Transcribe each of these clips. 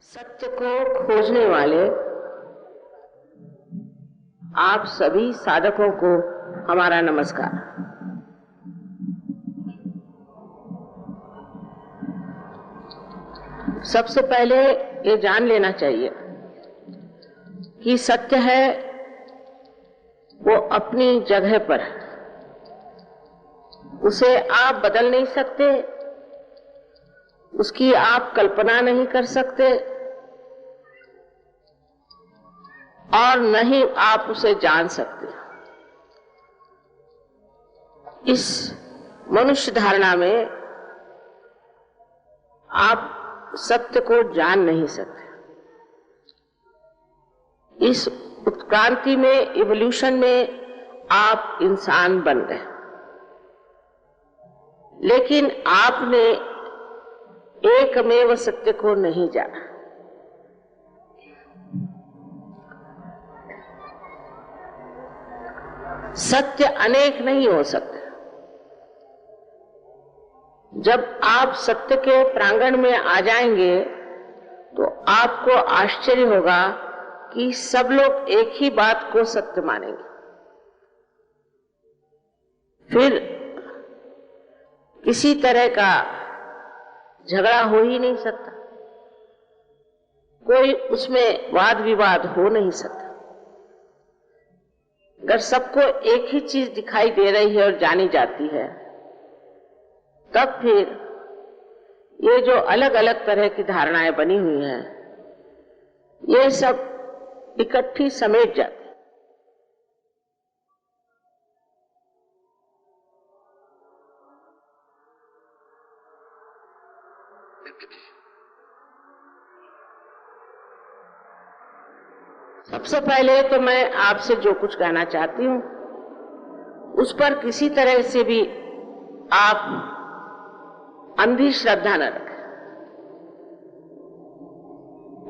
सत्य को खोजने वाले आप सभी साधकों को हमारा नमस्कार। सबसे पहले ये जान लेना चाहिए कि सत्य है वो अपनी जगह पर है, उसे आप बदल नहीं सकते, उसकी आप कल्पना नहीं कर सकते और न ही आप उसे जान सकते। इस मनुष्य धारणा में आप सत्य को जान नहीं सकते। इस उत्क्रांति में, इवोल्यूशन में आप इंसान बन गए, लेकिन आपने एकमेव सत्य को नहीं जाना। सत्य अनेक नहीं हो सकते। जब आप सत्य के प्रांगण में आ जाएंगे तो आपको आश्चर्य होगा कि सब लोग एक ही बात को सत्य मानेंगे। फिर किसी तरह का झगड़ा हो ही नहीं सकता, कोई उसमें वाद विवाद हो नहीं सकता। अगर सबको एक ही चीज दिखाई दे रही है और जानी जाती है, तब फिर ये जो अलग अलग तरह की धारणाएं बनी हुई हैं, ये सब इकट्ठी समेट जाती। सबसे पहले तो मैं आपसे जो कुछ कहना चाहती हूं उस पर किसी तरह से भी आप अंधी श्रद्धा न रखें।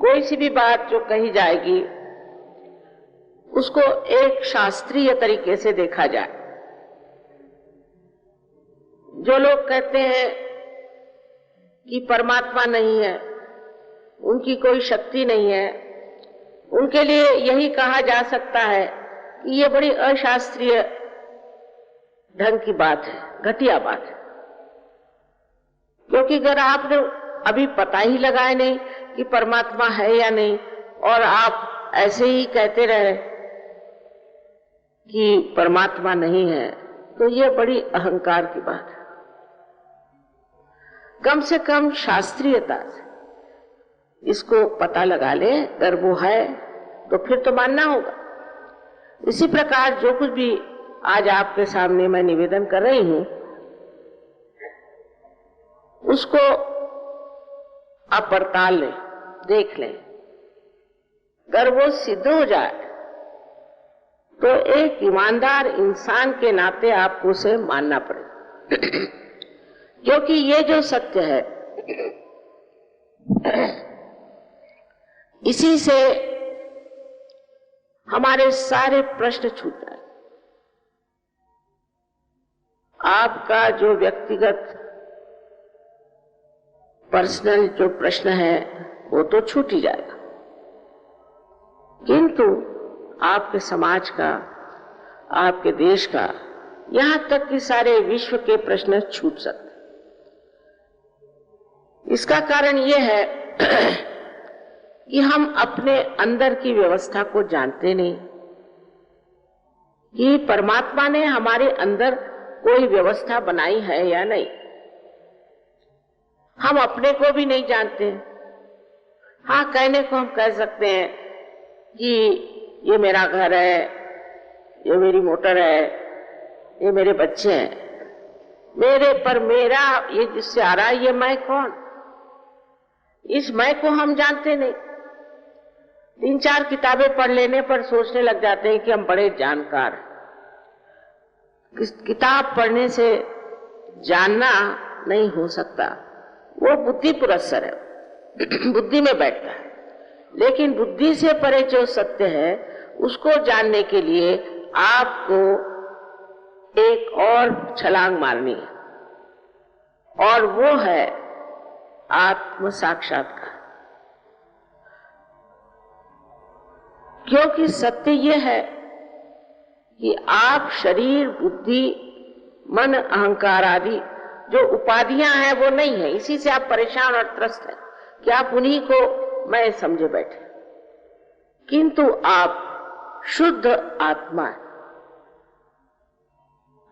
कोई सी भी बात जो कही जाएगी उसको एक शास्त्रीय तरीके से देखा जाए। जो लोग कहते हैं कि परमात्मा नहीं है, उनकी कोई शक्ति नहीं है, उनके लिए यही कहा जा सकता है कि ये बड़ी अशास्त्रीय ढंग की बात है, घटिया बात है। क्योंकि अगर आपने अभी पता ही लगाए नहीं कि परमात्मा है या नहीं और आप ऐसे ही कहते रहे कि परमात्मा नहीं है, तो ये बड़ी अहंकार की बात है। कम से कम शास्त्रीयता से इसको पता लगा ले। अगर वो है तो फिर तो मानना होगा। इसी प्रकार जो कुछ भी आज आपके सामने मैं निवेदन कर रही हूं, उसको आप पड़ताल लें, देख लें। अगर वो सिद्ध हो जाए तो एक ईमानदार इंसान के नाते आपको उसे मानना पड़ेगा। क्योंकि ये जो सत्य है, इसी से हमारे सारे प्रश्न छूट जाए। आपका जो व्यक्तिगत पर्सनल जो प्रश्न है वो तो छूट ही जाएगा, किंतु आपके समाज का, आपके देश का, यहां तक कि सारे विश्व के प्रश्न छूट सकते। इसका कारण यह है कि हम अपने अंदर की व्यवस्था को जानते नहीं कि परमात्मा ने हमारे अंदर कोई व्यवस्था बनाई है या नहीं। हम अपने को भी नहीं जानते। हाँ, कहने को हम कह सकते हैं कि ये मेरा घर है, ये मेरी मोटर है, ये मेरे बच्चे हैं। मेरे पर मेरा ये जिससे आ रहा है, ये मैं कौन? इस मैं को हम जानते नहीं। 3-4 किताबें पढ़ लेने पर सोचने लग जाते हैं कि हम बड़े जानकार। किताब पढ़ने से जानना नहीं हो सकता, वो बुद्धि पुरस्सर है, बुद्धि में बैठता है। लेकिन बुद्धि से परे जो सत्य है उसको जानने के लिए आपको एक और छलांग मारनी है, और वो है आत्म साक्षात्कार। क्योंकि सत्य ये है कि आप शरीर, बुद्धि, मन, अहंकार आदि जो उपाधियां हैं वो नहीं है। इसी से आप परेशान और त्रस्त हैं कि आप उन्हीं को मैं समझे बैठे, किंतु आप शुद्ध आत्मा है।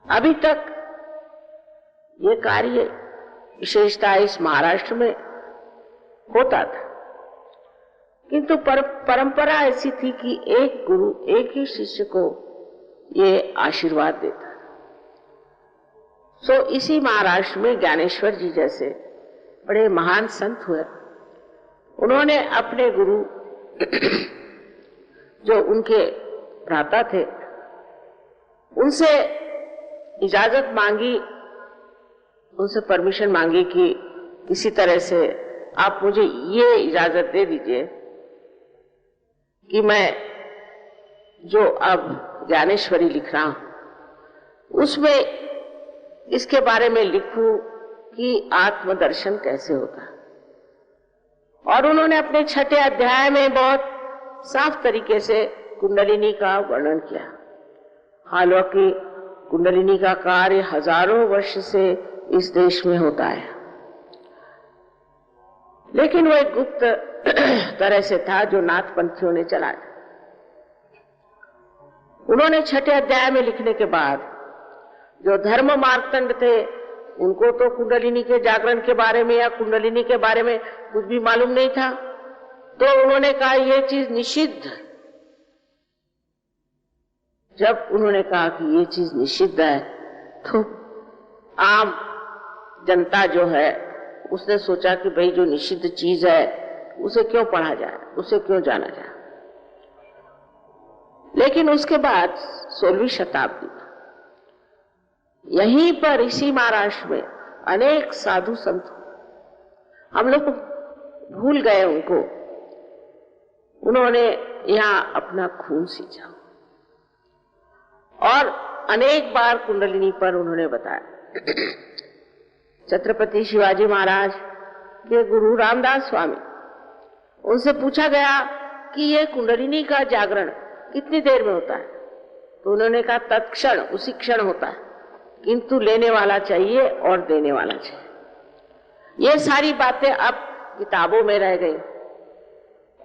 अभी तक ये कार्य विशेषता इस महाराष्ट्र में होता था, किंतु परंपरा ऐसी थी कि एक गुरु एक ही शिष्य को ये आशीर्वाद देता। सो इसी महाराष्ट्र में ज्ञानेश्वर जी जैसे बड़े महान संत हुए। उन्होंने अपने गुरु जो उनके भ्राता थे उनसे इजाजत मांगी, उनसे परमिशन मांगी कि किसी तरह से आप मुझे ये इजाजत दे दीजिए कि मैं जो अब ज्ञानेश्वरी लिख रहा हूं उसमें इसके बारे में लिखूं कि आत्मदर्शन कैसे होता है। और उन्होंने अपने 6ठे अध्याय में बहुत साफ तरीके से कुंडलिनी का वर्णन किया। हालांकि कुंडलिनी का कार्य हजारों वर्ष से इस देश में होता है, लेकिन वो एक गुप्त तरह से था जो नाथपंथियों ने चलाया। उन्होंने 6ठे अध्याय में लिखने के बाद जो धर्म मार्तंड थे उनको तो कुंडलिनी के जागरण के बारे में या कुंडलिनी के बारे में कुछ भी मालूम नहीं था, तो उन्होंने कहा यह चीज निषिद्ध। जब उन्होंने कहा कि ये चीज निषिद्ध है तो आम जनता जो है उसने सोचा कि भाई जो निषिद्ध चीज है उसे क्यों पढ़ा जाए, उसे क्यों जाना जाए। लेकिन उसके बाद 16वीं शताब्दी में यहीं पर इसी महाराष्ट्र में अनेक साधु संत, हम लोग भूल गए उनको, उन्होंने यहां अपना खून सींचा और अनेक बार कुंडलिनी पर उन्होंने बताया। छत्रपति शिवाजी महाराज के गुरु रामदास स्वामी, उनसे पूछा गया कि ये कुंडलिनी का जागरण कितनी देर में होता है, तो उन्होंने कहा तत्क्षण, उसी क्षण होता है, किंतु लेने वाला चाहिए और देने वाला चाहिए। ये सारी बातें अब किताबों में रह गई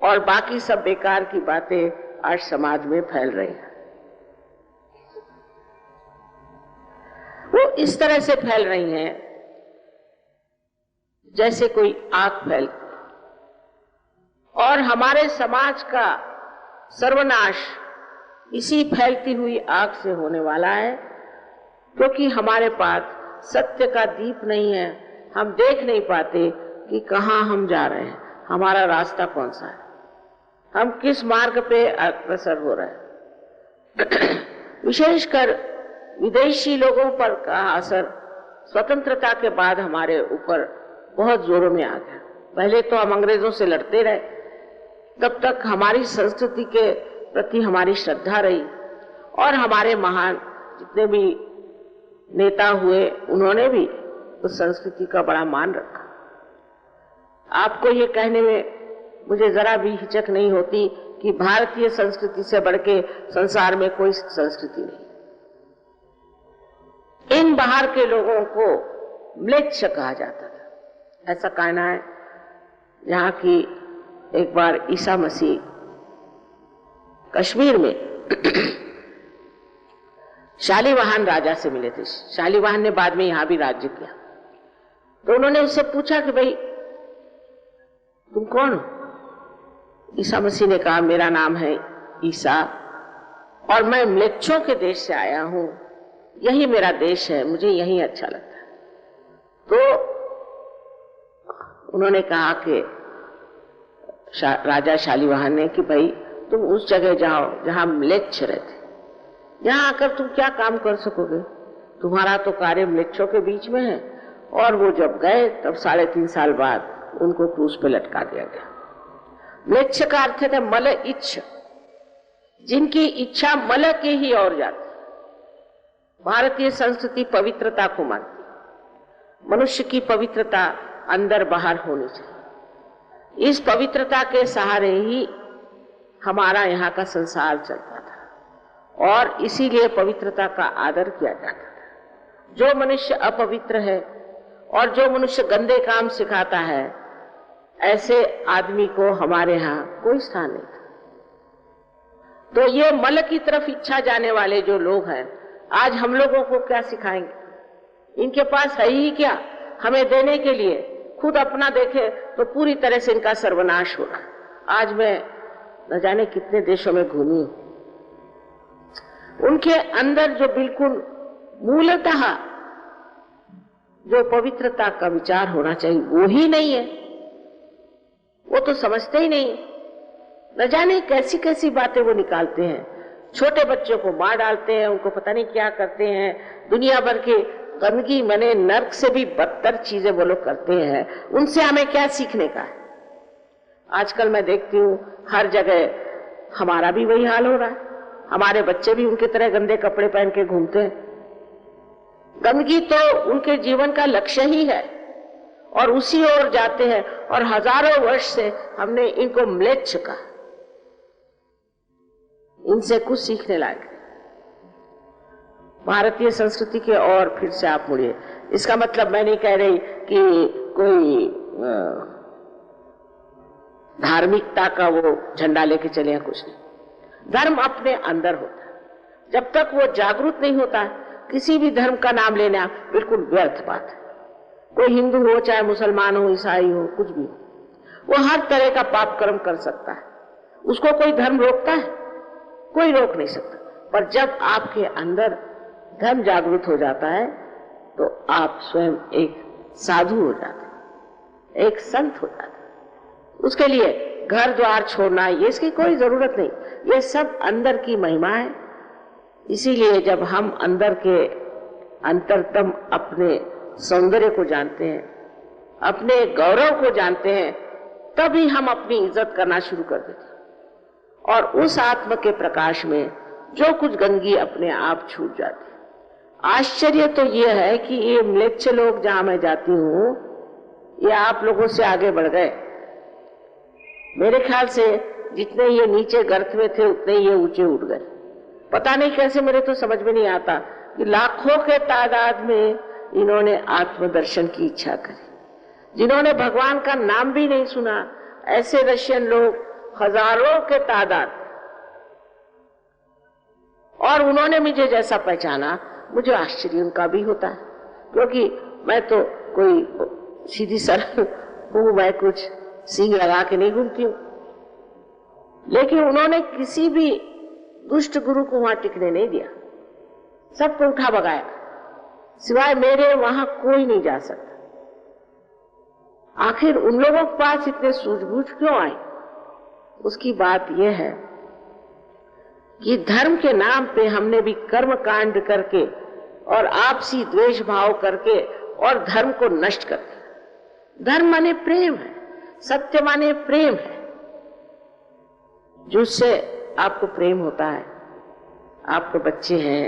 और बाकी सब बेकार की बातें आज समाज में फैल रही हैं। वो इस तरह से फैल रही हैं जैसे कोई आग फैल, और हमारे समाज का सर्वनाश इसी फैलती हुई आग से होने वाला है, क्योंकि हमारे पास सत्य का दीप नहीं है। हम देख नहीं पाते कि कहां हम जा रहे हैं, हमारा रास्ता कौन सा है, हम किस मार्ग पे अग्रसर हो रहे हैं। विशेषकर विदेशी लोगों पर का असर स्वतंत्रता के बाद हमारे ऊपर बहुत जोरों में आ गया। पहले तो हम अंग्रेजों से लड़ते रहे, तब तक हमारी संस्कृति के प्रति हमारी श्रद्धा रही और हमारे महान जितने भी नेता हुए उन्होंने भी उस संस्कृति का बड़ा मान रखा। आपको ये कहने में मुझे जरा भी हिचक नहीं होती कि भारतीय संस्कृति से बढ़ के संसार में कोई संस्कृति नहीं। इन बाहर के लोगों को म्लेच्छ कहा जाता था, ऐसा कहना है। यहाँ की एक बार ईसा मसीह कश्मीर में शालिवाहन राजा से मिले थे। शालिवाहन ने बाद में यहां भी राज्य किया, तो उन्होंने उससे पूछा कि भाई तुम कौन हो? ईसा मसीह ने कहा मेरा नाम है ईसा और मैं म्लेच्छों के देश से आया हूं, यही मेरा देश है, मुझे यही अच्छा लगता है। तो उन्होंने कहा कि राजा शालिवाहन ने कि भाई तुम उस जगह जाओ जहां म्लेच्छ रहते, यहां आकर तुम क्या काम कर सकोगे, तुम्हारा तो कार्य म्लेच्छों के बीच में है। और वो जब गए तब 3.5 साल बाद उनको क्रूस पे लटका दिया गया। म्लेच्छ का अर्थ है मल इच्छ, जिनकी इच्छा मल के ही और जाती। भारतीय संस्कृति पवित्रता को मानती, मनुष्य की पवित्रता अंदर बाहर होनी चाहिए। इस पवित्रता के सहारे ही हमारा यहाँ का संसार चलता था और इसीलिए पवित्रता का आदर किया जाता था। जो मनुष्य अपवित्र है और जो मनुष्य गंदे काम सिखाता है, ऐसे आदमी को हमारे यहाँ कोई स्थान नहीं था। तो ये मल की तरफ इच्छा जाने वाले जो लोग हैं, आज हम लोगों को क्या सिखाएंगे? इनके पास है ही क्या हमें देने के लिए? खुद अपना देखे तो पूरी तरह से इनका सर्वनाश होगा। आज मैं न जाने कितने देशों में घूमी, उनके अंदर जो बिल्कुल मूलतः जो पवित्रता का विचार होना चाहिए वो ही नहीं है। वो तो समझते ही नहीं। न जाने कैसी कैसी बातें वो निकालते हैं। छोटे बच्चों को मार डालते हैं, उनको पता नहीं क्या करते हैं। दुनिया भर के गंदगी, मैंने नर्क से भी बदतर चीजें वो लोग करते हैं। उनसे हमें क्या सीखने का है? आजकल मैं देखती हूँ हर जगह हमारा भी वही हाल हो रहा है। हमारे बच्चे भी उनकी तरह गंदे कपड़े पहन के घूमते हैं। गंदगी तो उनके जीवन का लक्ष्य ही है और उसी ओर जाते हैं। और हजारों वर्ष से हमने इनको म्लेच्छ कहा, इनसे कुछ सीखने लायक। भारतीय संस्कृति के और फिर से आप मुड़िए। इसका मतलब मैं नहीं कह रही कि कोई धार्मिकता का वो झंडा लेके चले हैं, कुछ नहीं। धर्म अपने अंदर होता है। जब तक वो जागरूक नहीं होता है, किसी भी धर्म का नाम लेना बिल्कुल व्यर्थ बात है। कोई हिंदू हो, चाहे मुसलमान हो, ईसाई हो, कुछ भी हो, वो हर तरह का पाप कर्म कर सकता है। उसको कोई धर्म रोकता है? कोई रोक नहीं सकता। पर जब आपके अंदर धर्म जागृत हो जाता है तो आप स्वयं एक साधु हो जाते हैं, एक संत हो जाते हैं। उसके लिए घर द्वार छोड़ना, ये इसकी कोई जरूरत नहीं। ये सब अंदर की महिमा है। इसीलिए जब हम अंदर के अंतरतम अपने सौंदर्य को जानते हैं, अपने गौरव को जानते हैं, तभी हम अपनी इज्जत करना शुरू कर देते हैं। और उस आत्म के प्रकाश में जो कुछ गंदगी अपने आप छूट जाती है। आश्चर्य तो ये है कि ये म्लेच्छ लोग जहां मैं जाती हूँ, ये आप लोगों से आगे बढ़ गए। मेरे ख्याल से जितने ये नीचे गर्त में थे उतने ये ऊंचे उठ गए। पता नहीं कैसे, मेरे तो समझ में नहीं आता कि लाखों के तादाद में इन्होंने आत्मदर्शन की इच्छा करी। जिन्होंने भगवान का नाम भी नहीं सुना, ऐसे रशियन लोग हजारों के तादाद। और उन्होंने मुझे जैसा पहचाना, मुझे आश्चर्य उनका भी होता है, क्योंकि मैं तो कोई सीधी सरल हूं, मैं कुछ सींग लगा के नहीं घूमती हूं। लेकिन उन्होंने किसी भी दुष्ट गुरु को वहां टिकने नहीं दिया, सबको उठा भगाया। सिवाय मेरे वहां कोई नहीं जा सकता। आखिर उन लोगों के पास इतने सूझबूझ क्यों आई? उसकी बात यह है कि धर्म के नाम पे हमने भी कर्म कांड करके और आपसी द्वेष भाव करके और धर्म को नष्ट कर दिया। धर्म माने प्रेम है, सत्य माने प्रेम है। जिससे आपको प्रेम होता है, आपके बच्चे हैं,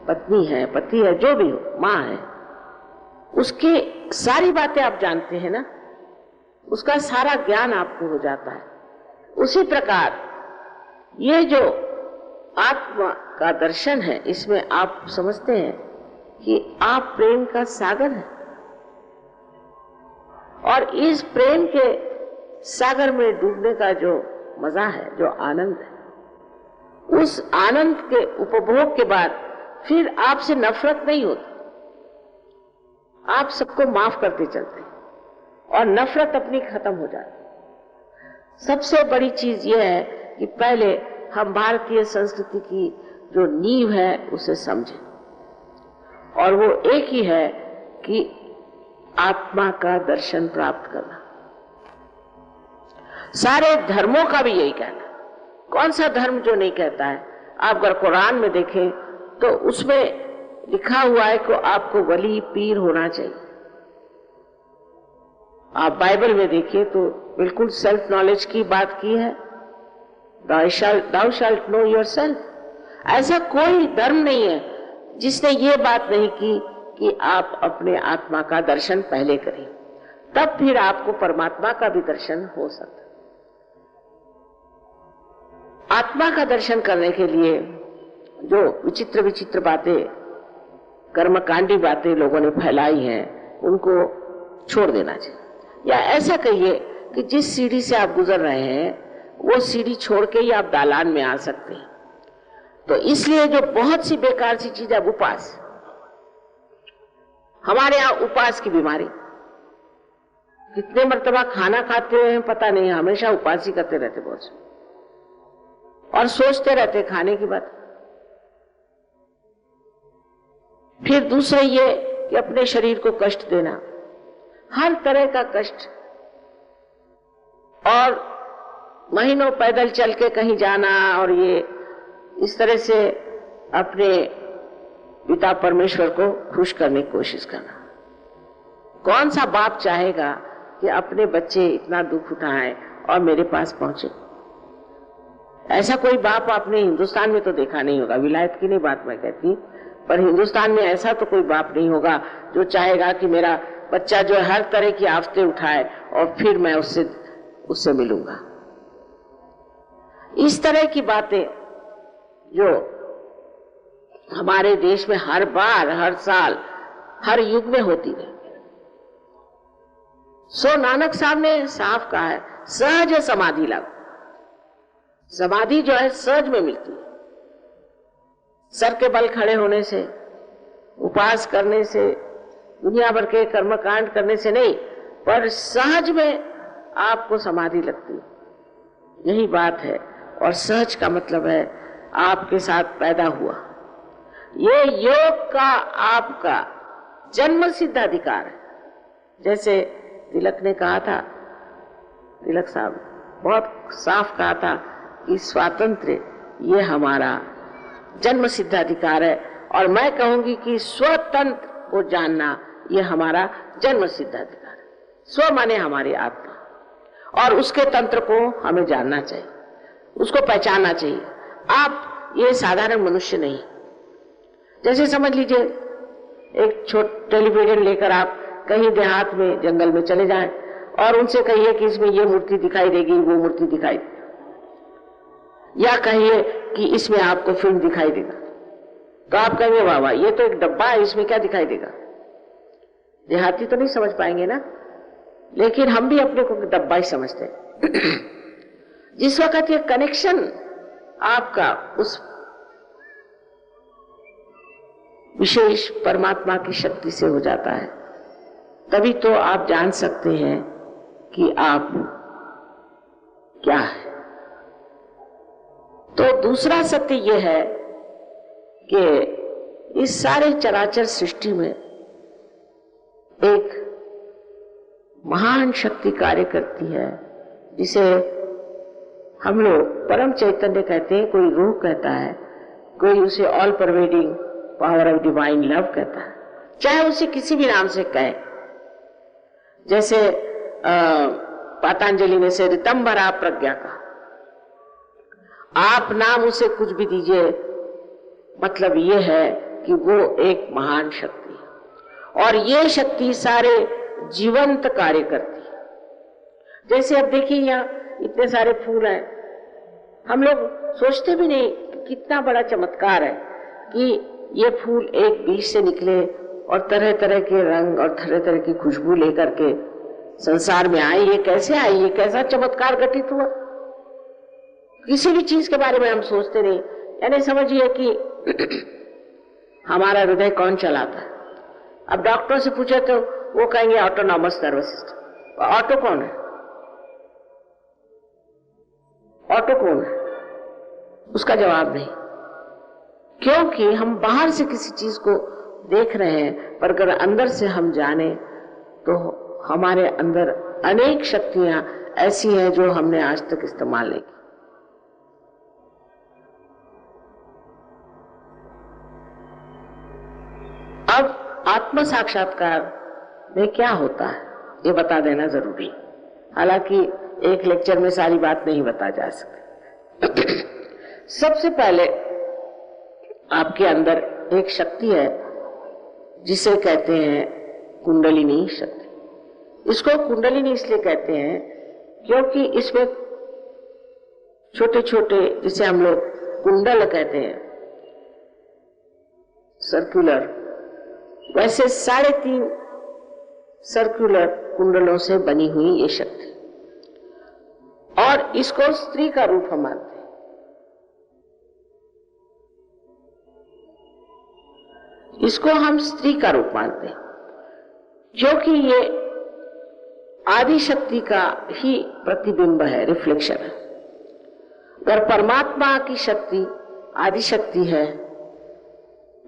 पत्नी है, पति है, जो भी हो, माँ है, उसकी सारी बातें आप जानते हैं ना, उसका सारा ज्ञान आपको हो जाता है। उसी प्रकार ये जो आत्मा का दर्शन है, इसमें आप समझते हैं कि आप प्रेम का सागर हैं और इस प्रेम के सागर में डूबने का जो मजा है, जो आनंद है, उस आनंद के उपभोग के बाद फिर आपसे नफरत नहीं होती। आप सबको माफ करते चलते हैं और नफरत अपनी खत्म हो जाती। सबसे बड़ी चीज यह है कि पहले हम भारतीय संस्कृति की जो नींव है उसे समझें, और वो एक ही है कि आत्मा का दर्शन प्राप्त करना। सारे धर्मों का भी यही कहना। कौन सा धर्म जो नहीं कहता है? आप अगर कुरान में देखें तो उसमें लिखा हुआ है कि आपको वली पीर होना चाहिए। आप बाइबल में देखिए तो बिल्कुल सेल्फ नॉलेज की बात की है, thou shalt know yourself। ऐसा कोई धर्म नहीं है जिसने ये बात नहीं की कि आप अपने आत्मा का दर्शन पहले करें, तब फिर आपको परमात्मा का भी दर्शन हो सकता। आत्मा का दर्शन करने के लिए जो विचित्र विचित्र बातें, कर्मकांडी बातें लोगों ने फैलाई हैं, उनको छोड़ देना चाहिए। या ऐसा कहिए कि जिस सीढ़ी से आप गुजर रहे हैं वो सीढ़ी छोड़ के ही आप दालान में आ सकते हैं। तो इसलिए जो बहुत सी बेकार सी चीज है, उपवास, हमारे यहां उपवास की बीमारी, कितने मर्तबा खाना खाते हैं पता नहीं, हमेशा उपवास ही करते रहते बहुत से, और सोचते रहते खाने की बात। फिर दूसरा ये कि अपने शरीर को कष्ट देना, हर तरह का कष्ट, और महीनों पैदल चल के कहीं जाना, और ये इस तरह से अपने पिता परमेश्वर को खुश करने की कोशिश करना। कौन सा बाप चाहेगा कि अपने बच्चे इतना दुख उठाएं और मेरे पास पहुंचे? ऐसा कोई बाप आपने हिंदुस्तान में तो देखा नहीं होगा, विलायत की नहीं बात मैं कहती, पर हिंदुस्तान में ऐसा तो कोई बाप नहीं होगा जो चाहेगा कि मेरा बच्चा जो हर तरह की आफतें उठाए और फिर मैं उससे मिलूंगा। इस तरह की बातें जो हमारे देश में हर बार, हर साल, हर युग में होती रहे। सो नानक साहब ने साफ कहा है, सहज समाधि लागू। समाधि जो है सहज में मिलती है, सर के बल खड़े होने से, उपवास करने से, दुनिया भर के कर्मकांड करने से नहीं, पर सहज में आपको समाधि लगती है। यही बात है। और सहज का मतलब है आपके साथ पैदा हुआ। ये योग का आपका जन्म सिद्ध अधिकार है। जैसे तिलक ने कहा था, तिलक साहब बहुत साफ कहा था कि स्वातंत्र्य ये हमारा जन्म सिद्ध अधिकार है, और मैं कहूंगी कि स्वतंत्र को जानना ये हमारा जन्म सिद्ध अधिकार है। स्व माने हमारी आत्मा, और उसके तंत्र को हमें जानना चाहिए, उसको पहचानना चाहिए। आप ये साधारण मनुष्य नहीं। जैसे समझ लीजिए एक छोटा टेलीविजन लेकर आप कहीं देहात में, जंगल में चले जाएं और उनसे कहिए कि इसमें ये मूर्ति दिखाई देगी, वो मूर्ति दिखाई देगी, या कहिए कि इसमें आपको फिल्म दिखाई देगा, तो आप कहेंगे वाह वाह ये तो एक डब्बा है, इसमें क्या दिखाई देगा। देहाती तो नहीं समझ पाएंगे ना, लेकिन हम भी अपने को डब्बा ही समझते हैं। जिस वक्त ये कनेक्शन आपका उस विशेष परमात्मा की शक्ति से हो जाता है, तभी तो आप जान सकते हैं कि आप क्या है। तो दूसरा सत्य यह है कि इस सारे चराचर सृष्टि में एक महान शक्ति कार्य करती है, जिसे हम लोग परम चैतन्य कहते हैं, कोई रूह कहता है, कोई उसे all pervading power of divine love कहता है, चाहे उसे किसी भी नाम से कहे। जैसे पतंजलि ने से ऋतंभरा प्रज्ञा का, आप नाम उसे कुछ भी दीजिए, मतलब ये है कि वो एक महान शक्ति है, और ये शक्ति सारे जीवंत कार्य करती है। जैसे अब देखिए यहाँ इतने सारे फूल हैं, हम लोग सोचते भी नहीं कितना बड़ा चमत्कार है कि ये फूल एक बीज से निकले और तरह तरह के रंग और तरह तरह की खुशबू लेकर के संसार में आए। ये कैसे आई, ये कैसा चमत्कार घटित हुआ, किसी भी चीज के बारे में हम सोचते नहीं। यानी समझिए कि हमारा हृदय कौन चलाता है। अब डॉक्टर से पूछे तो वो कहेंगे ऑटोनॉमस नर्वस सिस्टम। ऑटो कौन है, ऑटो कौन है, उसका जवाब नहीं, क्योंकि हम बाहर से किसी चीज को देख रहे हैं, पर अगर अंदर से हम जाने तो हमारे अंदर अनेक शक्तियां ऐसी हैं जो हमने आज तक इस्तेमाल नहीं की। अब आत्म साक्षात्कार में क्या होता है ये बता देना जरूरी। हालांकि एक लेक्चर में सारी बात नहीं बता जा सकती। सबसे पहले आपके अंदर एक शक्ति है जिसे कहते हैं कुंडलिनी शक्ति। इसको कुंडलिनी इसलिए कहते हैं क्योंकि इसमें छोटे छोटे, जिसे हम लोग कुंडल कहते हैं, सर्कुलर, वैसे 3.5 सर्कुलर कुंडलों से बनी हुई ये शक्ति, और इसको स्त्री का रूप हम मानते हैं। इसको हम स्त्री का रूप मानते हैं, जो कि ये आदि शक्ति का ही प्रतिबिंब है, रिफ्लेक्शन है। अगर परमात्मा की शक्ति आदि शक्ति है,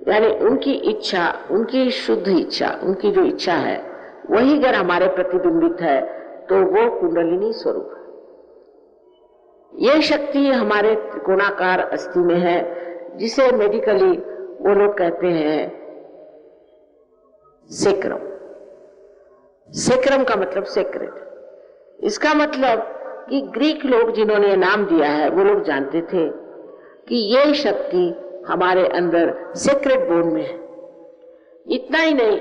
यानी उनकी इच्छा, उनकी शुद्ध इच्छा, उनकी जो इच्छा है वही अगर हमारे प्रतिबिंबित है तो वो कुंडलिनी स्वरूप है। ये शक्ति हमारे त्रिकोणाकार अस्थि में है, जिसे मेडिकली वो लोग कहते हैं सेक्रम। सेक्रम का मतलब सेक्रेट। इसका मतलब कि ग्रीक लोग जिन्होंने नाम दिया है वो लोग जानते थे कि ये शक्ति हमारे अंदर सेक्रेट बोन में है। इतना ही नहीं,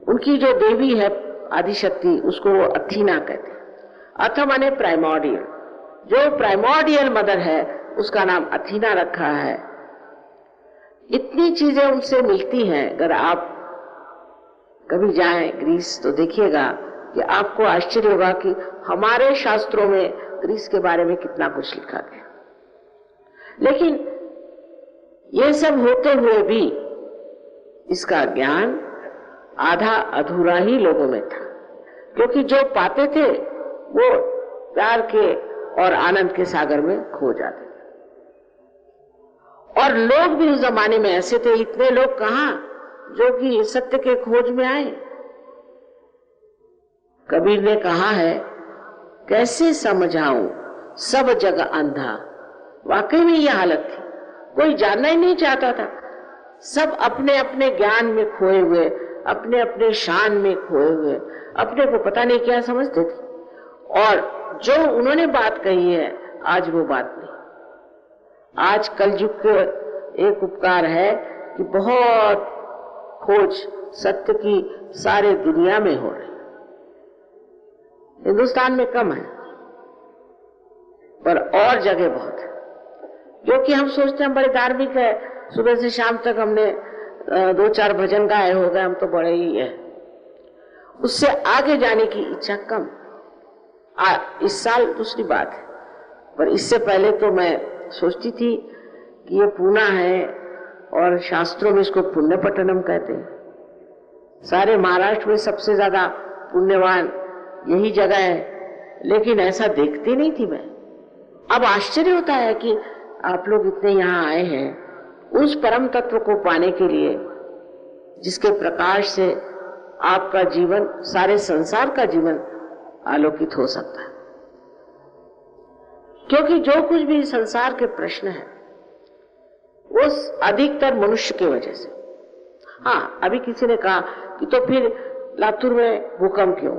उनकी जो देवी है आदिशक्ति, उसको वो अथीना कहते हैं। अथ माने प्राइमोर्डियल, जो प्राइमोर्डियल मदर है उसका नाम अथीना रखा है। इतनी चीजें उनसे मिलती हैं। अगर आप कभी जाएं ग्रीस तो देखिएगा कि आपको आश्चर्य होगा कि हमारे शास्त्रों में ग्रीस के बारे में कितना कुछ लिखा गया। लेकिन ये सब होते हुए भी इसका ज्ञान आधा अधूरा ही लोगों में था, क्योंकि जो पाते थे वो प्यार के और आनंद के सागर में खो जाते थे। और लोग भी उस जमाने में ऐसे थे, इतने लोग कहां जो कि सत्य के खोज में आए। कबीर ने कहा है, कैसे समझाऊं सब जग अंधा। वाकई में यह हालत थी, कोई जानना ही नहीं चाहता था। सब अपने अपने ज्ञान में खोए हुए, अपने अपने शान में खोए हुए, अपने को पता नहीं क्या समझते थे। और जो उन्होंने बात कही है आज वो बात नहीं। आज कलयुग के एक उपकार है कि बहुत खोज सत्य की सारे दुनिया में हो रही। हिंदुस्तान में कम है पर और जगह बहुत है, क्योंकि हम सोचते हैं हम बड़े धार्मिक है, सुबह से शाम तक हमने 2-4 भजन गाए हो गए, हम तो बड़े ही है। उससे आगे जाने की इच्छा कम। इस साल दूसरी बात है, पर इससे पहले तो मैं सोचती थी कि ये पूना है और शास्त्रों में इसको पुण्य पट्टनम कहते हैं। सारे महाराष्ट्र में सबसे ज्यादा पुण्यवान यही जगह है, लेकिन ऐसा देखती नहीं थी मैं। अब आश्चर्य होता है कि आप लोग इतने यहाँ आए हैं उस परम तत्व को पाने के लिए जिसके प्रकाश से आपका जीवन, सारे संसार का जीवन आलोकित हो सकता है। क्योंकि जो कुछ भी संसार के प्रश्न है वो अधिकतर मनुष्य की वजह से। हाँ, अभी किसी ने कहा कि तो फिर लातूर में भूकंप क्यों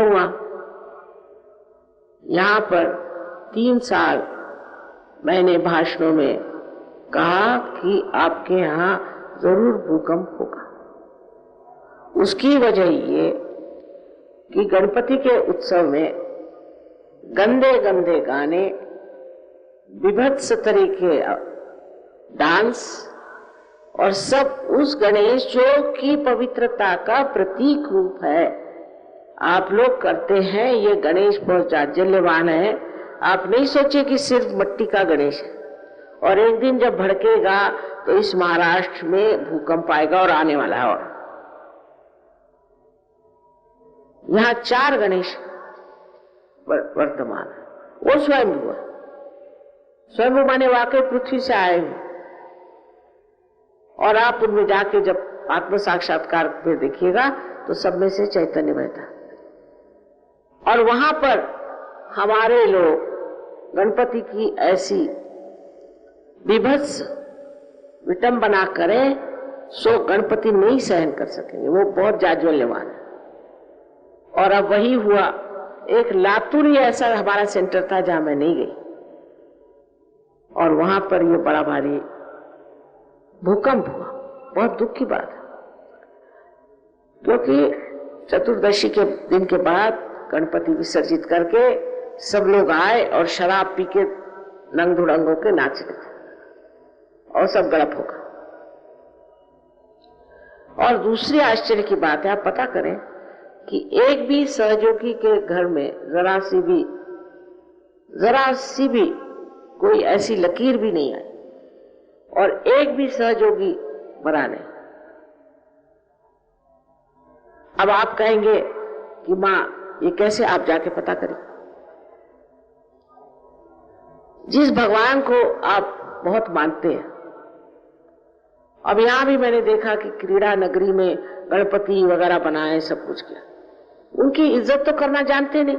हुआ? यहां पर 3 साल मैंने भाषणों में कहा कि आपके यहां जरूर भूकंप होगा। उसकी वजह ये कि गणपति के उत्सव में गंदे गंदे गाने, विभत्स तरीके डांस और सब उस गणेश जो कि पवित्रता का प्रतीक रूप है आप लोग करते हैं। ये गणेश बहुत जाज्वल्यवान है। आप नहीं सोचिए कि सिर्फ मिट्टी का गणेश है। और एक दिन जब भड़केगा तो इस महाराष्ट्र में भूकंप आएगा और आने वाला है। और यहाँ 4 गणेश वर्तमान है, वो स्वयंभू है। स्वयंभू माने वाकई पृथ्वी से आए हुए। और आप उनमें जाके जब आत्म साक्षात्कार में देखिएगा तो सब में से चैतन्य बहता। और वहां पर हमारे लोग गणपति की ऐसी विभत्स विटंबना करें सो गणपति नहीं सहन कर सकेंगे, वो बहुत जाज्वल्यवान है। और अब वही हुआ। एक लातूर ही ऐसा हमारा सेंटर था जहां मैं नहीं गई, और वहां पर ये बड़ा भारी भूकंप हुआ। बहुत दुख की बात है, क्योंकि चतुर्दशी के दिन के बाद गणपति विसर्जित करके सब लोग आए और शराब पी के नंग धुड़ंग होके नाच रहे थे और सब गड़प होगा। और दूसरी आश्चर्य की बात है, आप पता करें कि एक भी सहयोगी के घर में जरा सी भी कोई ऐसी लकीर भी नहीं आई और एक भी सहयोगी मरा नहीं। अब आप कहेंगे कि मां ये कैसे, आप जाके पता करें। जिस भगवान को आप बहुत मानते हैं, अब यहां भी मैंने देखा कि क्रीड़ा नगरी में गणपति वगैरह बनाए, सब कुछ किया, उनकी इज्जत तो करना जानते नहीं।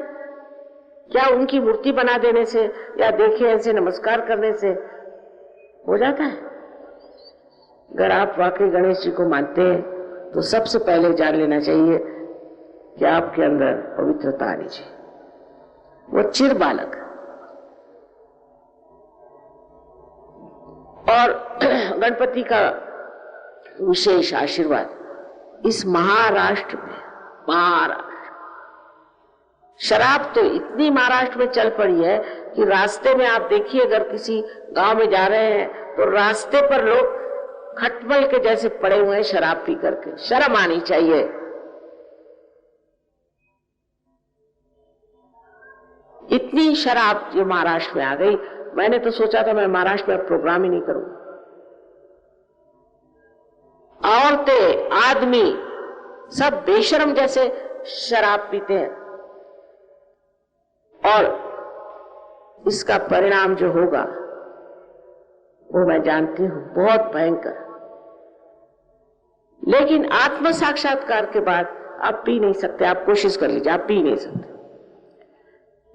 क्या उनकी मूर्ति बना देने से या देखे ऐसे नमस्कार करने से हो जाता है? अगर आप वाकई गणेश जी को मानते हैं तो सबसे पहले जान लेना चाहिए कि आपके अंदर पवित्रता आनी चाहिए। वो चिर बालक और गणपति का विशेष आशीर्वाद इस महाराष्ट्र में, शराब तो इतनी महाराष्ट्र में चल पड़ी है कि रास्ते में आप देखिए, अगर किसी गांव में जा रहे हैं तो रास्ते पर लोग खटमल के जैसे पड़े हुए हैं शराब पी करके। शर्म आनी चाहिए। इतनी शराब जो महाराष्ट्र में आ गई, मैंने तो सोचा था मैं महाराष्ट्र में प्रोग्राम ही नहीं करूं। औरतें, आदमी सब बेशर्म जैसे शराब पीते हैं और इसका परिणाम जो होगा वो मैं जानती हूं, बहुत भयंकर। लेकिन आत्म साक्षात्कार के बाद आप पी नहीं सकते। आप कोशिश कर लीजिए, आप पी नहीं सकते।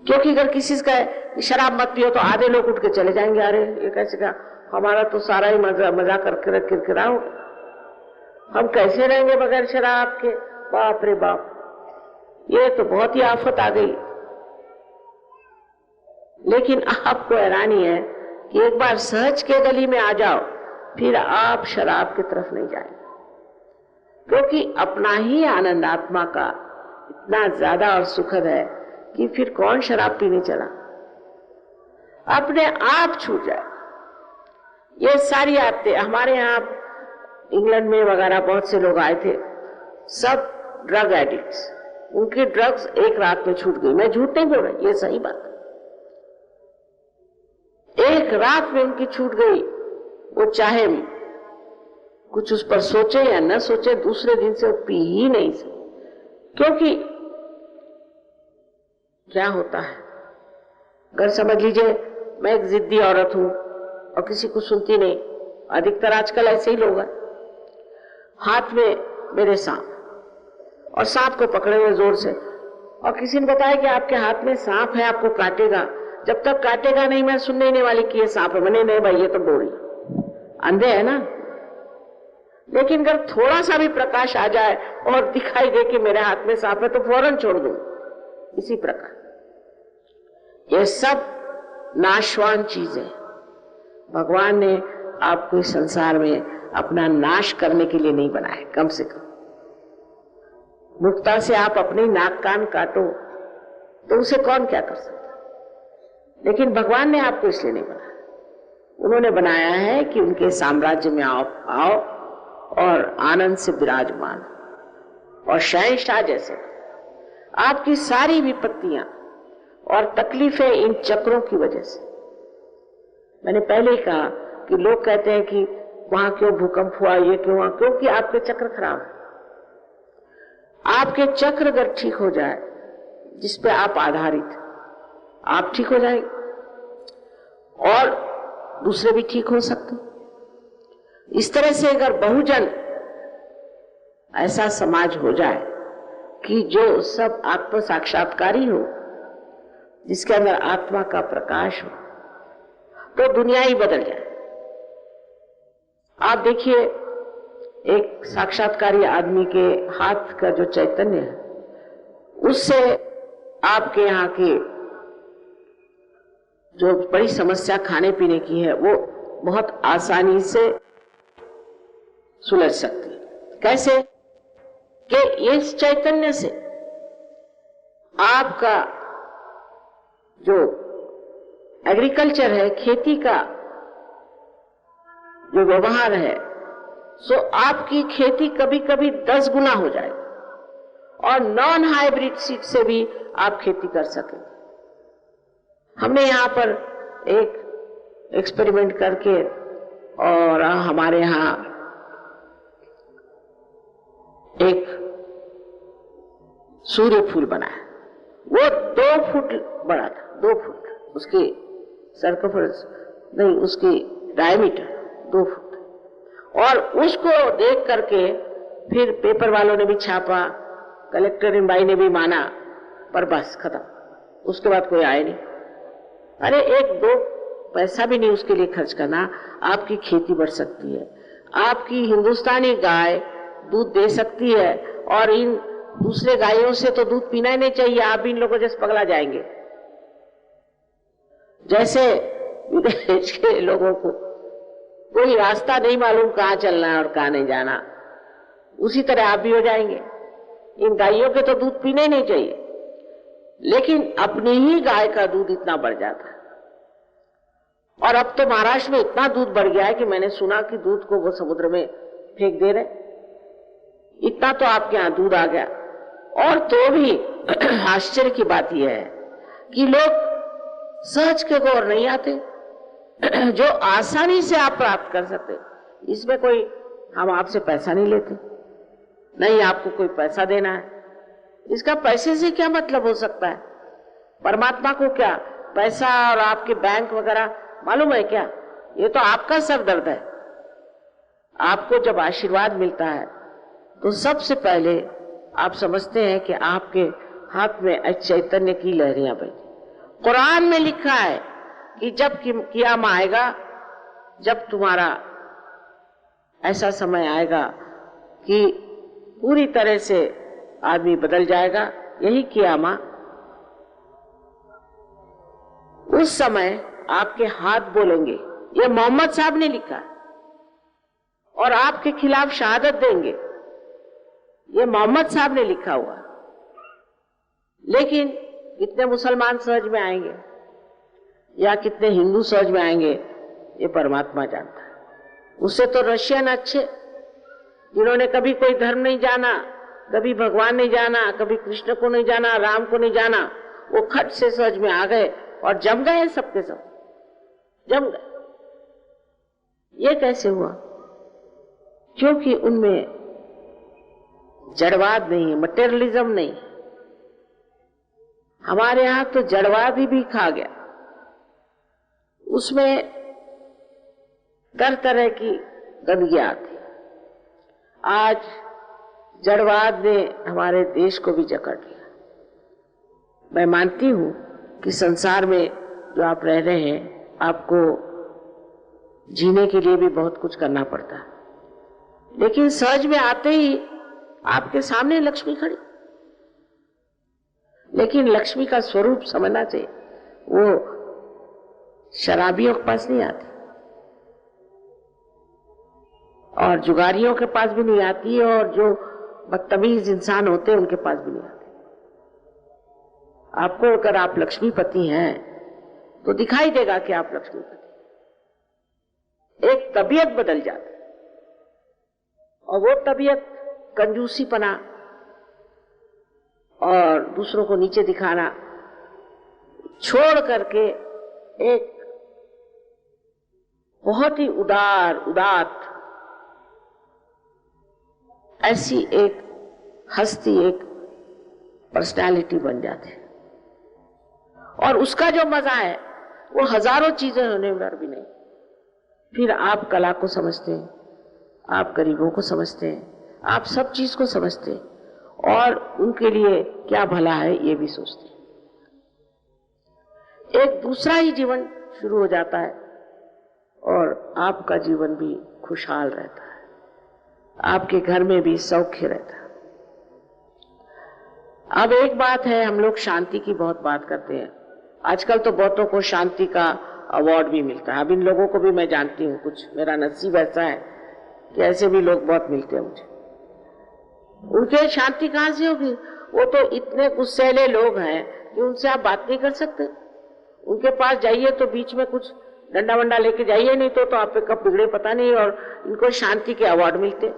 क्योंकि अगर किसी का शराब मत पियो तो आधे लोग उठ के चले जाएंगे, अरे ये कैसे का, हमारा तो सारा ही मजा करके किरकिरा हो, हम कैसे रहेंगे बगैर शराब के। बाप रे बाप, ये तो बहुत ही आफत आ गई। लेकिन आपको हैरानी है कि एक बार सहज के गली में आ जाओ, फिर आप शराब की तरफ नहीं जाएंगे, क्योंकि अपना ही आनंद आत्मा का इतना ज्यादा और सुखद है कि फिर कौन शराब पीने चला। अपने आप छूट जाए। ये सारी आदतें हमारे यहाँ इंग्लैंड में वगैरह बहुत से लोग आए थे, सब ड्रग एडिक्ट्स, उनकी ड्रग्स एक रात में छूट गई। मैं झूठ नहीं बोल रही, ये सही बात है। एक रात में उनकी छूट गई। वो चाहे कुछ उस पर सोचे या न सोचे, दूसरे दिन से वो पी ही नहीं सकते। क्योंकि क्या होता है, अगर समझ लीजिए मैं एक जिद्दी औरत हूं और किसी को सुनती नहीं, अधिकतर आजकल ऐसे ही लोग हैं, हाथ में मेरे सांप और सांप को पकड़े हुए जोर से, और किसी ने बताया कि आपके हाथ में सांप है, आपको काटेगा। जब तक काटेगा नहीं मैं सुनने नहीं वाली कि ये सांप है। मैंने नहीं भाई, ये तो बोरी, अंधे है ना। लेकिन अगर थोड़ा सा भी प्रकाश आ जाए और दिखाई दे कि मेरे हाथ में सांप है तो फौरन छोड़ दूं। इसी प्रकार ये सब नाशवान चीजें, भगवान ने आपको इस संसार में अपना नाश करने के लिए नहीं बनाए। कम से कम मुक्ता से आप अपनी नाक कान काटो तो उसे कौन क्या कर सकता। लेकिन भगवान ने आपको इसलिए नहीं बनाया। उन्होंने बनाया है कि उनके साम्राज्य में आओ और आनंद से विराजमान और शहंशाह जैसे। आपकी सारी विपत्तियां और तकलीफें इन चक्रों की वजह से। मैंने पहले ही कहा कि लोग कहते हैं कि वहां क्यों भूकंप हुआ, ये क्यों हुआ, क्योंकि आपके चक्र खराब है। आपके चक्र अगर ठीक हो जाए, जिस पे आप आधारित, आप ठीक हो जाएंगे और दूसरे भी ठीक हो सकते। इस तरह से अगर बहुजन ऐसा समाज हो जाए कि जो सब आत्म साक्षात्कारी हो, जिसके अंदर आत्मा का प्रकाश हो, तो दुनिया ही बदल जाए। आप देखिए, एक साक्षात्कारी आदमी के हाथ का जो चैतन्य है, उससे आपके यहाँ की जो बड़ी समस्या खाने पीने की है वो बहुत आसानी से सुलझ सकती है। कैसे कि इस चैतन्य से आपका जो एग्रीकल्चर है, खेती का जो व्यवहार है, सो आपकी खेती कभी कभी 10 गुना हो जाएगी और नॉन हाइब्रिड सीड से भी आप खेती कर सकें। हमने यहाँ पर एक एक्सपेरिमेंट करके और हमारे यहाँ एक सूर्य फूल बनाया। वो 2 फुट बड़ा था, 2 फुट उसकी सर्कमफरेंस नहीं, उसकी डायमीटर 2 फुट। और उसको देख करके फिर पेपर वालों ने भी छापा, कलेक्टर भाई ने भी माना, पर बस खत्म। उसके बाद कोई आए नहीं। अरे 1-2 पैसा भी नहीं उसके लिए खर्च करना, आपकी खेती बढ़ सकती है, आपकी हिंदुस्तानी गाय दूध दे सकती है और इन दूसरे गायों से तो दूध पीना ही नहीं चाहिए। आप भी इन लोगों जैसे पगला जाएंगे। जैसे विदेश के लोगों को कोई रास्ता नहीं मालूम कहाँ चलना है और कहाँ नहीं जाना, उसी तरह आप भी हो जाएंगे। इन गायों के तो दूध पीने ही नहीं चाहिए, लेकिन अपनी ही गाय का दूध इतना बढ़ जाता है। और अब तो महाराष्ट्र में इतना दूध बढ़ गया है कि मैंने सुना कि दूध को वो समुद्र में फेंक दे रहे। इतना तो आपके यहाँ दूध आ गया। और तो भी आश्चर्य की बात यह है कि लोग सहज के गौर नहीं आते, जो आसानी से आप प्राप्त कर सकते। इसमें कोई हम आपसे पैसा नहीं लेते, नहीं आपको कोई पैसा देना है। इसका पैसे से क्या मतलब हो सकता है? परमात्मा को क्या पैसा और आपके बैंक वगैरह मालूम है क्या? ये तो आपका सर दर्द है। आपको जब आशीर्वाद मिलता है तो सबसे पहले आप समझते हैं कि आपके हाथ में चैतन्य की लहरियां बही। कुरान में लिखा है कि जब कियामा आएगा, जब तुम्हारा ऐसा समय आएगा कि पूरी तरह से आदमी बदल जाएगा, यही कियामा, उस समय आपके हाथ बोलेंगे। ये मोहम्मद साहब ने लिखा और आपके खिलाफ शहादत देंगे। ये मोहम्मद साहब ने लिखा हुआ। लेकिन कितने मुसलमान समझ में आएंगे या कितने हिंदू समझ में आएंगे, ये परमात्मा जानता है। उससे तो रशियन अच्छे, जिन्होंने कभी कोई धर्म नहीं जाना, कभी भगवान नहीं जाना, कभी कृष्ण को नहीं जाना, राम को नहीं जाना, वो खट से समझ में आ गए और जम गए, सबके सब जम गए। ये कैसे हुआ? क्योंकि उनमें जड़वाद नहीं है, मटेरियलिज्म नहीं। हमारे यहां तो जड़वाद ही भी खा गया। उसमें तरह तरह की गंदगियां आती। आज जड़वाद ने हमारे देश को भी जकड़ लिया। मैं मानती हूं कि संसार में जो आप रह रहे हैं, आपको जीने के लिए भी बहुत कुछ करना पड़ता है, लेकिन सहज में आते ही आपके सामने लक्ष्मी खड़ी। लेकिन लक्ष्मी का स्वरूप समझना चाहिए। वो शराबियों के पास नहीं आती और जुगारियों के पास भी नहीं आती, और जो बदतमीज इंसान होते हैं उनके पास भी नहीं आती। आपको अगर आप लक्ष्मीपति हैं तो दिखाई देगा कि आप लक्ष्मीपति। एक तबीयत बदल जाती और वो तबीयत कंजूसीपना और दूसरों को नीचे दिखाना छोड़ करके एक बहुत ही उदात ऐसी एक हस्ती, एक पर्सनालिटी बन जाती है। और उसका जो मजा है वो हजारों चीजें होने पर भी नहीं। फिर आप कला को समझते हैं, आप गरीबों को समझते हैं, आप सब चीज को समझते हैं और उनके लिए क्या भला है ये भी सोचते हैं। एक दूसरा ही जीवन शुरू हो जाता है और आपका जीवन भी खुशहाल रहता है, आपके घर में भी सौख्य रहता है। अब एक बात है, हम लोग शांति की बहुत बात करते हैं। आजकल तो बहुतों को शांति का अवार्ड भी मिलता है। अब इन लोगों को भी मैं जानती हूँ, कुछ मेरा नसीब ऐसा है कि ऐसे भी लोग बहुत मिलते हैं मुझे। उनके शांति कहां से होगी? वो तो इतने गुस्सैले लोग हैं कि उनसे आप बात नहीं कर सकते। उनके पास जाइए तो बीच में कुछ डंडा वंडा लेके जाइए, नहीं तो आप पे कब बिगड़े पता नहीं, और इनको शांति के अवार्ड मिलते।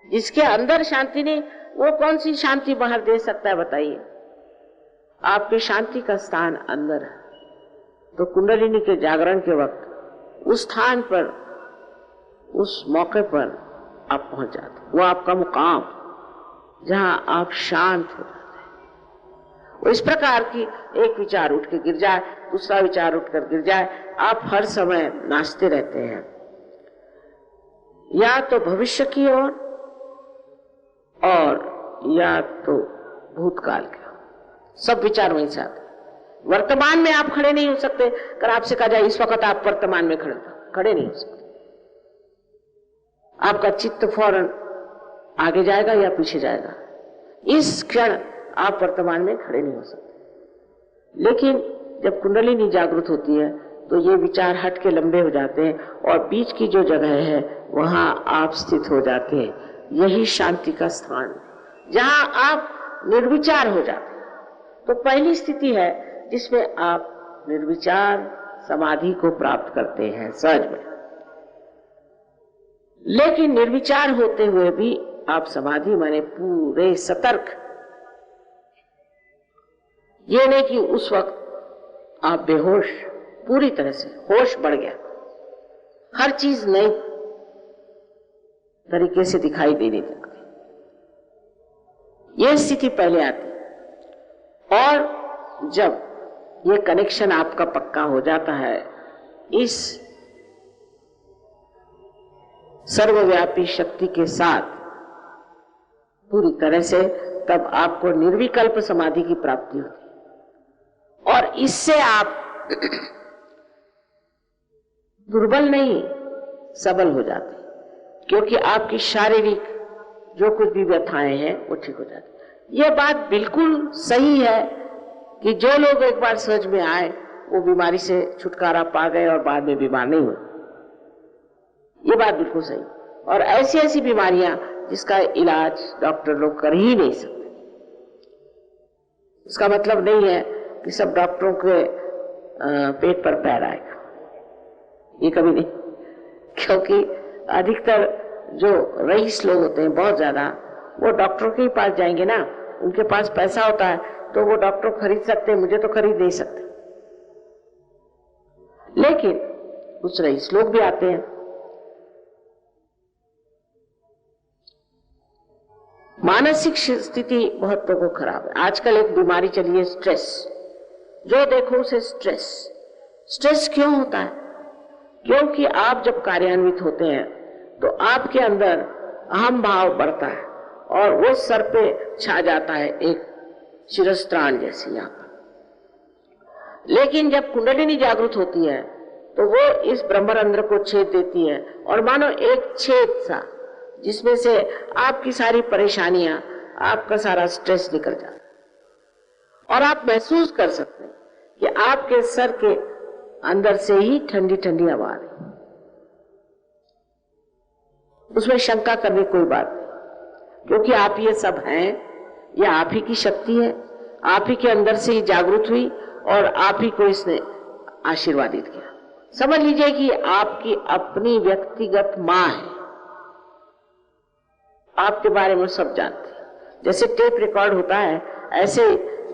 जिसके अंदर शांति नहीं, वो कौन सी शांति बाहर दे सकता है बताइए? आपकी शांति का स्थान अंदर है। तो कुंडलिनी के जागरण के वक्त उस स्थान पर, उस मौके पर आप पहुंच जाते। वो आपका मुकाम, जहां आप शांत हो जाते हैं। वो इस प्रकार की एक विचार उठ के गिर जाए, दूसरा विचार उठकर गिर जाए, आप हर समय नाचते रहते हैं, या तो भविष्य की ओर और या तो भूतकाल के। सब विचार वहीं से आते। वर्तमान में आप खड़े नहीं हो सकते। अगर आपसे कहा जाए इस वक्त आप वर्तमान में खड़े नहीं हो सकते। आपका चित्त फौरन आगे जाएगा या पीछे जाएगा। इस क्षण आप वर्तमान में खड़े नहीं हो सकते। लेकिन जब कुंडलिनी जागृत होती है तो ये विचार हट के लंबे हो जाते हैं और बीच की जो जगह है वहां आप स्थित हो जाते हैं। यही शांति का स्थान, जहां आप निर्विचार हो जाते हैं। तो पहली स्थिति है जिसमें आप निर्विचार समाधि को प्राप्त करते हैं सहज में। लेकिन निर्विचार होते हुए भी आप समाधि माने पूरे सतर्क। ये नहीं कि उस वक्त आप बेहोश, पूरी तरह से होश बढ़ गया, हर चीज नई तरीके से दिखाई देने लगती। यह स्थिति पहले आती, और जब ये कनेक्शन आपका पक्का हो जाता है इस सर्वव्यापी शक्ति के साथ पूरी तरह से, तब आपको निर्विकल्प समाधि की प्राप्ति होती है। और इससे आप दुर्बल नहीं, सबल हो जाते, क्योंकि आपकी शारीरिक जो कुछ भी व्यथाएं हैं वो ठीक हो जाती। यह बात बिल्कुल सही है कि जो लोग एक बार सहज में आए वो बीमारी से छुटकारा पा गए और बाद में बीमार नहीं हुए। ये बात बिल्कुल सही। और ऐसी ऐसी बीमारियां जिसका इलाज डॉक्टर लोग कर ही नहीं सकते। इसका मतलब नहीं है कि सब डॉक्टरों के पेट पर पैर आएगा, ये कभी नहीं। क्योंकि अधिकतर जो रईस लोग होते हैं बहुत ज्यादा, वो डॉक्टरों के ही पास जाएंगे ना। उनके पास पैसा होता है तो वो डॉक्टर खरीद सकते हैं, मुझे तो खरीद नहीं सकते। लेकिन कुछ रईस लोग भी आते हैं। मानसिक स्थिति बहुत लोगों को खराब है। आजकल एक बीमारी चली है स्ट्रेस। जो देखो उसे स्ट्रेस। स्ट्रेस क्यों होता है? क्योंकि आप जब कार्यान्वित होते हैं तो आपके अंदर अहम भाव बढ़ता है और वो सर पे छा जाता है, एक शिरस्त्राण जैसी यहाँ पर। लेकिन जब कुंडलिनी जागृत होती है तो वो इस ब्रह्मरंध्र को छेद देती है और मानो एक छेद सा, जिसमें से आपकी सारी परेशानियां, आपका सारा स्ट्रेस निकल जाता है। और आप महसूस कर सकते हैं कि आपके सर के अंदर से ही ठंडी ठंडी हवा आ रही। उसमें शंका करने कोई बात नहीं, क्योंकि आप ये सब हैं, यह आप ही की शक्ति है, आप ही के अंदर से ही जागृत हुई और आप ही को इसने आशीर्वादित किया। समझ लीजिए कि आपकी अपनी व्यक्तिगत मां है, आपके बारे में सब जानती है। जैसे टेप रिकॉर्ड होता है, ऐसे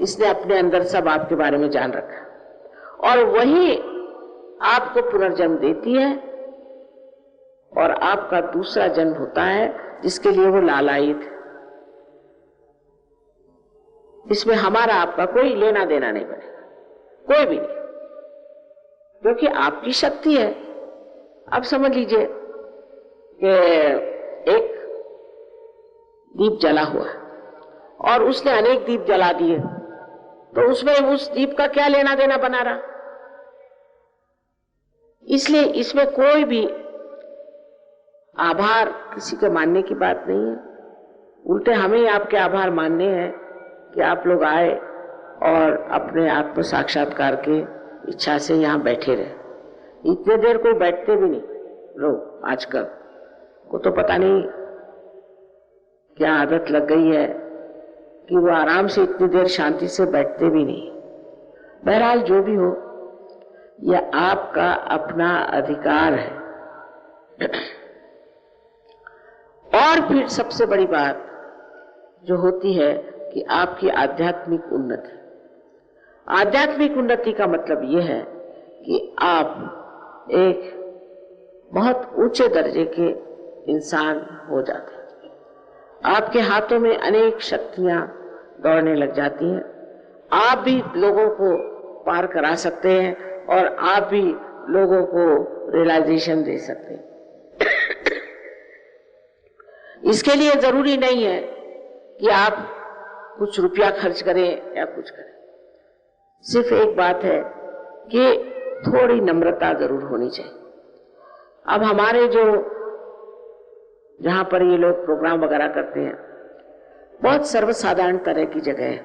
इसने अपने अंदर सब आपके बारे में जान रखा और वही आपको पुनर्जन्म देती है और आपका दूसरा जन्म होता है जिसके लिए वो लालायित है। इसमें हमारा आपका कोई लेना देना नहीं बनेगा, कोई भी नहीं, क्योंकि आपकी शक्ति है। अब समझ लीजिए कि एक दीप जला हुआ और उसने अनेक दीप जला दिए, तो उसमें उस दीप का क्या लेना देना बना रहा? इसलिए इसमें कोई भी आभार किसी के मानने की बात नहीं है। उल्टे हमें ही आपके आभार मानने हैं कि आप लोग आए और अपने आत्म साक्षात्कार के इच्छा से यहाँ बैठे रहे। इतने देर कोई बैठते भी नहीं लोग आजकल को, तो पता नहीं क्या आदत लग गई है कि वो आराम से इतनी देर शांति से बैठते भी नहीं। बहरहाल जो भी हो, यह आपका अपना अधिकार है। और फिर सबसे बड़ी बात जो होती है कि आपकी आध्यात्मिक उन्नति। आध्यात्मिक उन्नति का मतलब यह है कि आप एक बहुत ऊंचे दर्जे के इंसान हो जाते हैं। आपके हाथों में अनेक शक्तियां दौड़ने लग जाती हैं। आप भी लोगों को पार करा सकते हैं और आप भी लोगों को रियलाइजेशन दे सकते हैं। इसके लिए जरूरी नहीं है कि आप कुछ रुपया खर्च करें या कुछ करें। सिर्फ एक बात है कि थोड़ी नम्रता जरूर होनी चाहिए। अब हमारे जो जहां पर ये लोग प्रोग्राम वगैरह करते हैं, बहुत सर्वसाधारण तरह की जगह है।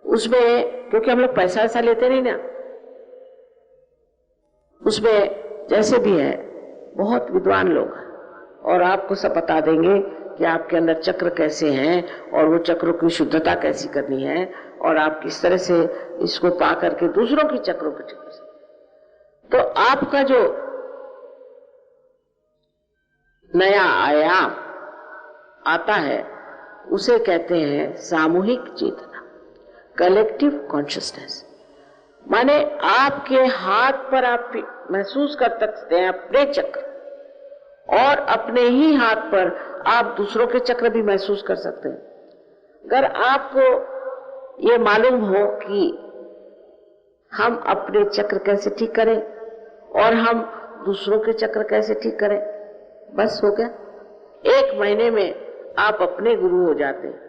उसमें क्योंकि हम लोग पैसा ऐसा लेते नहीं ना, उसमें जैसे भी है बहुत विद्वान लोग हैं और आपको सब बता देंगे कि आपके अंदर चक्र कैसे हैं और वो चक्रों की शुद्धता कैसी करनी है और आप किस तरह से इसको पा करके दूसरों की चक्रों को ठीक कर सकते। तो आपका जो नया आयाम आता है उसे कहते हैं सामूहिक चेतना, कलेक्टिव कॉन्शियसनेस। माने आपके हाथ पर आप महसूस कर सकते हैं अपने चक्र और अपने ही हाथ पर आप दूसरों के चक्र भी महसूस कर सकते हैं। अगर आपको ये मालूम हो कि हम अपने चक्र कैसे ठीक करें और हम दूसरों के चक्र कैसे ठीक करें, बस हो गया। 1 महीने में आप अपने गुरु हो जाते हैं।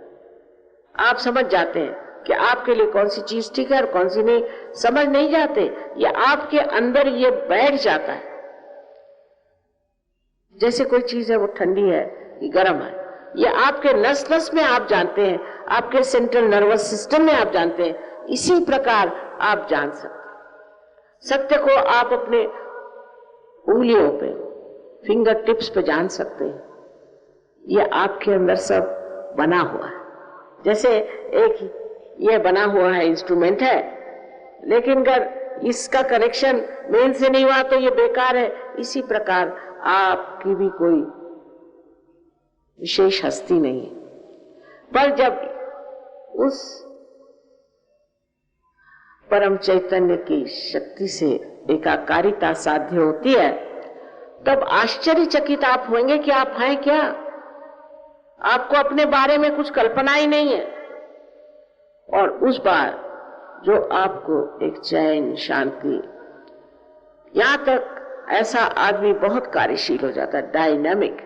आप समझ जाते हैं कि आपके लिए कौन सी चीज ठीक है और कौन सी नहीं। समझ नहीं जाते, ये आपके अंदर ये बैठ जाता है। जैसे कोई चीज है वो ठंडी है कि गर्म है, ये आपके नस नस में आप जानते हैं, आपके सेंट्रल नर्वस सिस्टम में आप जानते हैं। इसी प्रकार आप जान सकते हैं। सत्य को आप अपने उंगलियों पे, फिंगर टिप्स पे जान सकते हैं। ये आपके अंदर सब बना हुआ है। जैसे एक ये बना हुआ है इंस्ट्रूमेंट है, लेकिन अगर इसका कनेक्शन मेन से नहीं हुआ तो ये बेकार है। इसी प्रकार आपकी भी कोई विशेष हस्ती नहीं है, पर जब उस परम चैतन्य की शक्ति से एकाकारिता साध्य होती है, तब आश्चर्यचकित आप होंगे कि आप हैं क्या। आपको अपने बारे में कुछ कल्पना ही नहीं है और उस बार जो आपको एक चैन, शांति, यहां तक ऐसा आदमी बहुत कार्यशील हो जाता है, डायनामिक,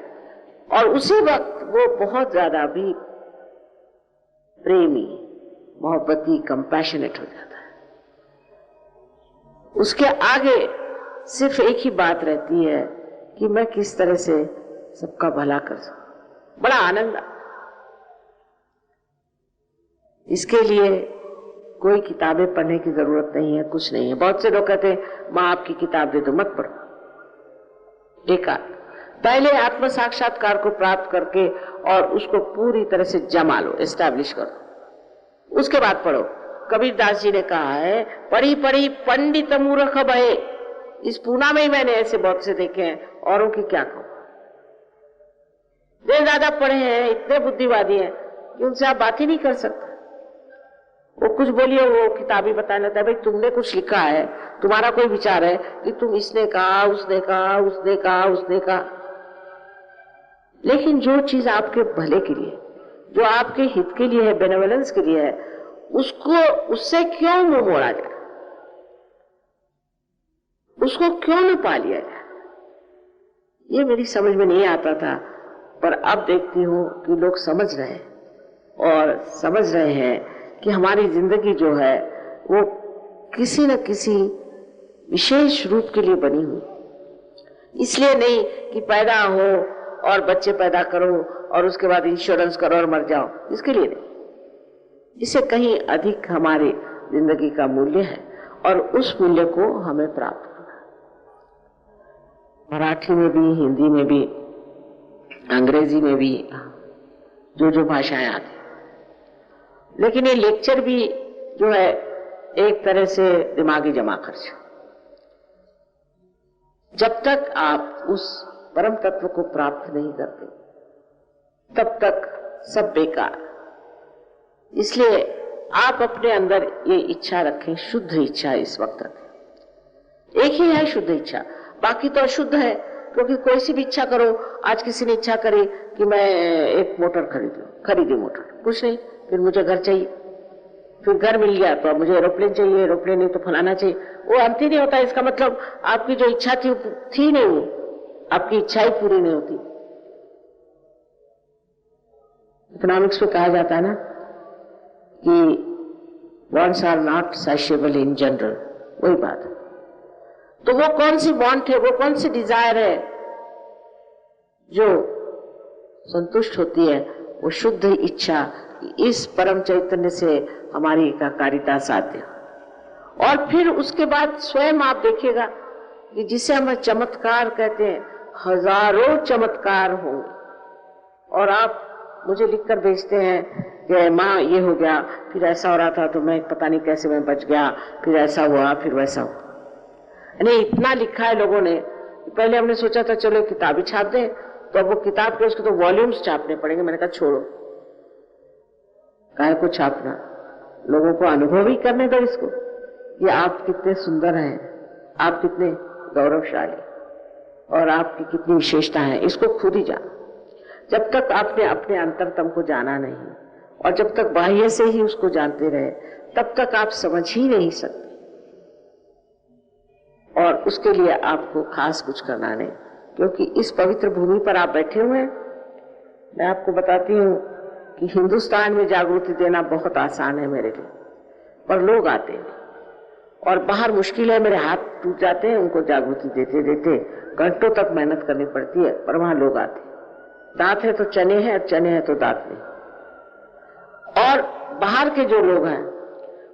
और उसी वक्त वो बहुत ज्यादा भी प्रेमी, मोहब्बती, कंपैशनेट हो जाता है। उसके आगे सिर्फ एक ही बात रहती है कि मैं किस तरह से सबका भला कर सकूं। बड़ा आनंद आता। इसके लिए कोई किताबें पढ़ने की जरूरत नहीं है, कुछ नहीं है। बहुत से लोग कहते हैं माँ आपकी किताब दे दो, मत पढ़ो। एकाध पहले आत्म साक्षात्कार को प्राप्त करके और उसको पूरी तरह से जमा लो, एस्टैब्लिश करो, उसके बाद पढ़ो। कबीरदास जी ने कहा है, पढ़ी पढ़ी पंडित मूर्ख भये। इस पूना में ही मैंने ऐसे बहुत से देखे हैं, औरों की क्या कहूं। वे ज्यादा पढ़े हैं, इतने बुद्धिवादी हैं कि उनसे आप बात ही नहीं कर सकते। वो कुछ बोलिए, वो किताबी बताने लगता है, भाई तुमने कुछ लिखा है, तुम्हारा कोई विचार है कि तुम इसने कहा, उसने कहा, उसने कहा, उसने कहा। लेकिन जो चीज आपके भले के लिए, जो आपके हित के लिए है, बेनेवलेंस के लिए है, उसको, उससे क्यों मुंह मोड़ा जाए, उसको क्यों न पा लिया जाए। ये मेरी समझ में नहीं आता था, पर अब देखती हूं कि लोग समझ रहे हैं और समझ रहे हैं कि हमारी जिंदगी जो है वो किसी न किसी विशेष रूप के लिए बनी हुई। इसलिए नहीं कि पैदा हो और बच्चे पैदा करो और उसके बाद इंश्योरेंस करो और मर जाओ, इसके लिए नहीं। इससे कहीं अधिक हमारी जिंदगी का मूल्य है और उस मूल्य को हमें प्राप्त करना। मराठी में भी, हिंदी में भी, अंग्रेजी में भी, जो जो भाषाएं आती। लेकिन ये लेक्चर भी जो है एक तरह से दिमागी जमा खर्च। जब तक आप उस परम तत्व को प्राप्त नहीं करते तब तक सब बेकार। इसलिए आप अपने अंदर ये इच्छा रखें, शुद्ध इच्छा इस वक्त रखें। एक ही है शुद्ध इच्छा, बाकी तो अशुद्ध है। क्योंकि कोई सी भी इच्छा करो, आज किसी ने इच्छा करी कि मैं एक मोटर खरीदी मोटर, कुछ नहीं, फिर मुझे घर चाहिए, फिर घर मिल गया तो अब मुझे एरोप्लेन चाहिए, एरोप्लेन नहीं तो फलाना चाहिए। वो अंत ही नहीं होता। इसका मतलब आपकी जो इच्छा थी नहीं, वो आपकी इच्छा ही पूरी नहीं होती। इकोनॉमिक्स में कहा जाता है ना कि wants are not satiable in general, वही बात है। तो वो कौन सी वांट है, वो कौन सी डिजायर है जो संतुष्ट होती है? वो शुद्ध इच्छा, इस परम चैतन्य से हमारी एकाकारिता साध्य। और फिर उसके बाद स्वयं आप देखिएगा कि जिसे हम चमत्कार कहते हैं, हजारों चमत्कार होंगे। और आप मुझे लिखकर भेजते हैं कि माँ ये हो गया, फिर ऐसा हो रहा था तो मैं पता नहीं कैसे मैं बच गया, फिर ऐसा हुआ, फिर वैसा हुआ। नहीं, इतना लिखा है लोगों ने। पहले हमने सोचा था चलो किताब ही छाप दें, तो अब वो किताब के उसके तो वॉल्यूम्स छापने पड़ेंगे। मैंने कहा छोड़ो, काहे को छापना, लोगों को अनुभव ही करने दो इसको, ये आप कितने सुंदर हैं, आप कितने गौरवशाली और आपकी कितनी विशेषता है, इसको खुद ही जानो। जब तक आपने अपने अंतरतम को जाना नहीं और जब तक बाह्य से ही उसको जानते रहे, तब तक आप समझ ही नहीं सकते। और उसके लिए आपको खास कुछ करना नहीं, क्योंकि इस पवित्र भूमि पर आप बैठे हुए हैं। मैं आपको बताती हूँ कि हिंदुस्तान में जागृति देना बहुत आसान है मेरे लिए, पर लोग आते हैं और बाहर मुश्किल है, मेरे हाथ टूट जाते हैं उनको जागृति देते देते, घंटों तक मेहनत करनी पड़ती है, पर वहां लोग आते हैं। दांत है तो चने हैं, चने हैं तो दांत नहीं। और बाहर के जो लोग हैं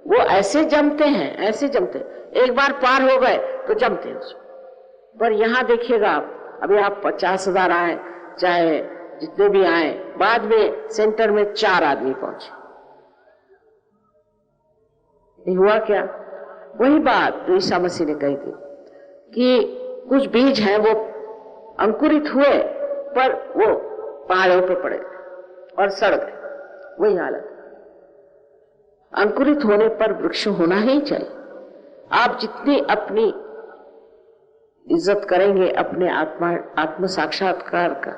वो ऐसे जमते हैं, ऐसे जमते हैं, एक बार पार हो गए तो जमते हैं उसमें। पर यहाँ देखिएगा आप, अभी आप 50,000 आए, चाहे जितने भी आए, बाद में सेंटर में 4 आदमी पहुंचे। ये हुआ क्या? वही बात जो ईसा मसीह ने कही थी कि कुछ बीज हैं वो अंकुरित हुए पर वो पहाड़ों पे पड़े और सड़ गए। वही हालत। अंकुरित होने पर वृक्ष होना ही चाहिए। आप जितनी अपनी इज्जत करेंगे, अपने आत्म साक्षात्कार का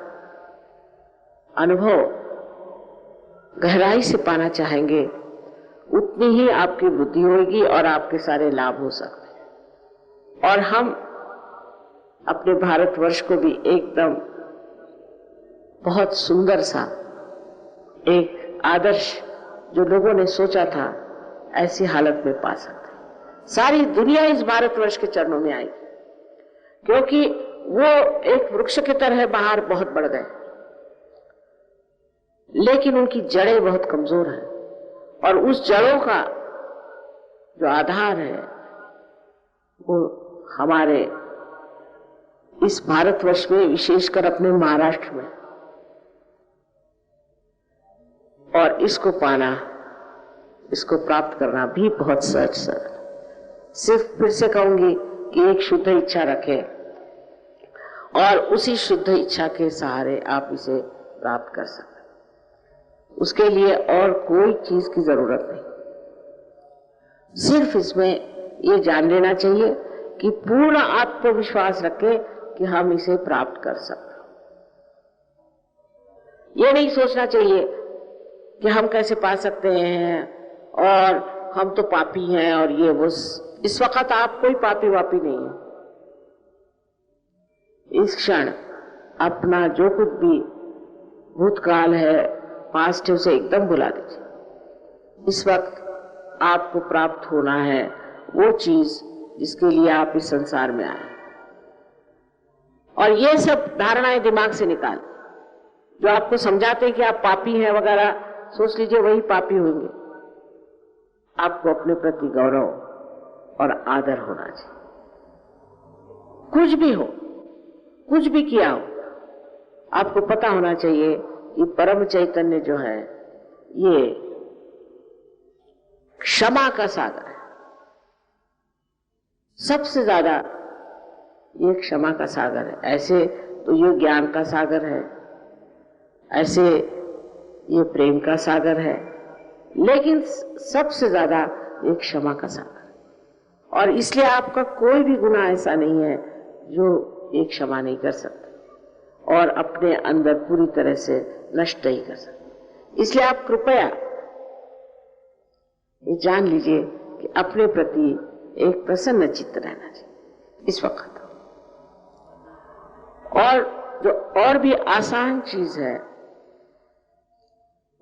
अनुभव गहराई से पाना चाहेंगे, उतनी ही आपकी बुद्धि होगी और आपके सारे लाभ हो सकते हैं। और हम अपने भारतवर्ष को भी एकदम बहुत सुंदर सा एक आदर्श जो लोगों ने सोचा था ऐसी हालत में पा सकते हैं। सारी दुनिया इस भारतवर्ष के चरणों में आएगी, क्योंकि वो एक वृक्ष की तरह बाहर बहुत बढ़ गए, लेकिन उनकी जड़ें बहुत कमजोर हैं। और उस जड़ों का जो आधार है वो हमारे इस भारतवर्ष में, विशेषकर अपने महाराष्ट्र में। और इसको पाना, इसको प्राप्त करना भी बहुत सहज। सिर्फ फिर से कहूंगी कि एक शुद्ध इच्छा रखें और उसी शुद्ध इच्छा के सहारे आप इसे प्राप्त कर सकते। उसके लिए और कोई चीज की जरूरत नहीं। सिर्फ इसमें ये जान लेना चाहिए कि पूर्ण आत्मविश्वास रखें कि हम इसे प्राप्त कर सकते। ये नहीं सोचना चाहिए कि हम कैसे पा सकते हैं और हम तो पापी हैं और ये वो। इस वक्त आप कोई पापी वापी नहीं है। इस क्षण अपना जो कुछ भी भूतकाल है, पास्ट है, उसे एकदम भुला दीजिए। इस वक्त आपको प्राप्त होना है वो चीज जिसके लिए आप इस संसार में आए। और ये सब धारणाएं दिमाग से निकाल, जो आपको समझाते हैं कि आप पापी हैं वगैरह, सोच लीजिए वही पापी होंगे। आपको अपने प्रति गौरव और आदर होना चाहिए। कुछ भी हो, कुछ भी किया हो, आपको पता होना चाहिए कि परम चैतन्य जो है ये क्षमा का सागर है। सबसे ज्यादा ये क्षमा का सागर है। ऐसे तो ये ज्ञान का सागर है, ऐसे ये प्रेम का सागर है, लेकिन सबसे ज्यादा ये क्षमा का सागर है। और इसलिए आपका कोई भी गुनाह ऐसा नहीं है जो ये क्षमा नहीं कर सकता और अपने अंदर पूरी तरह से नष्ट नहीं कर सकते। इसलिए आप कृपया ये जान लीजिए कि अपने प्रति एक प्रसन्न चित्त रहना चाहिए इस वक्त। और जो और भी आसान चीज है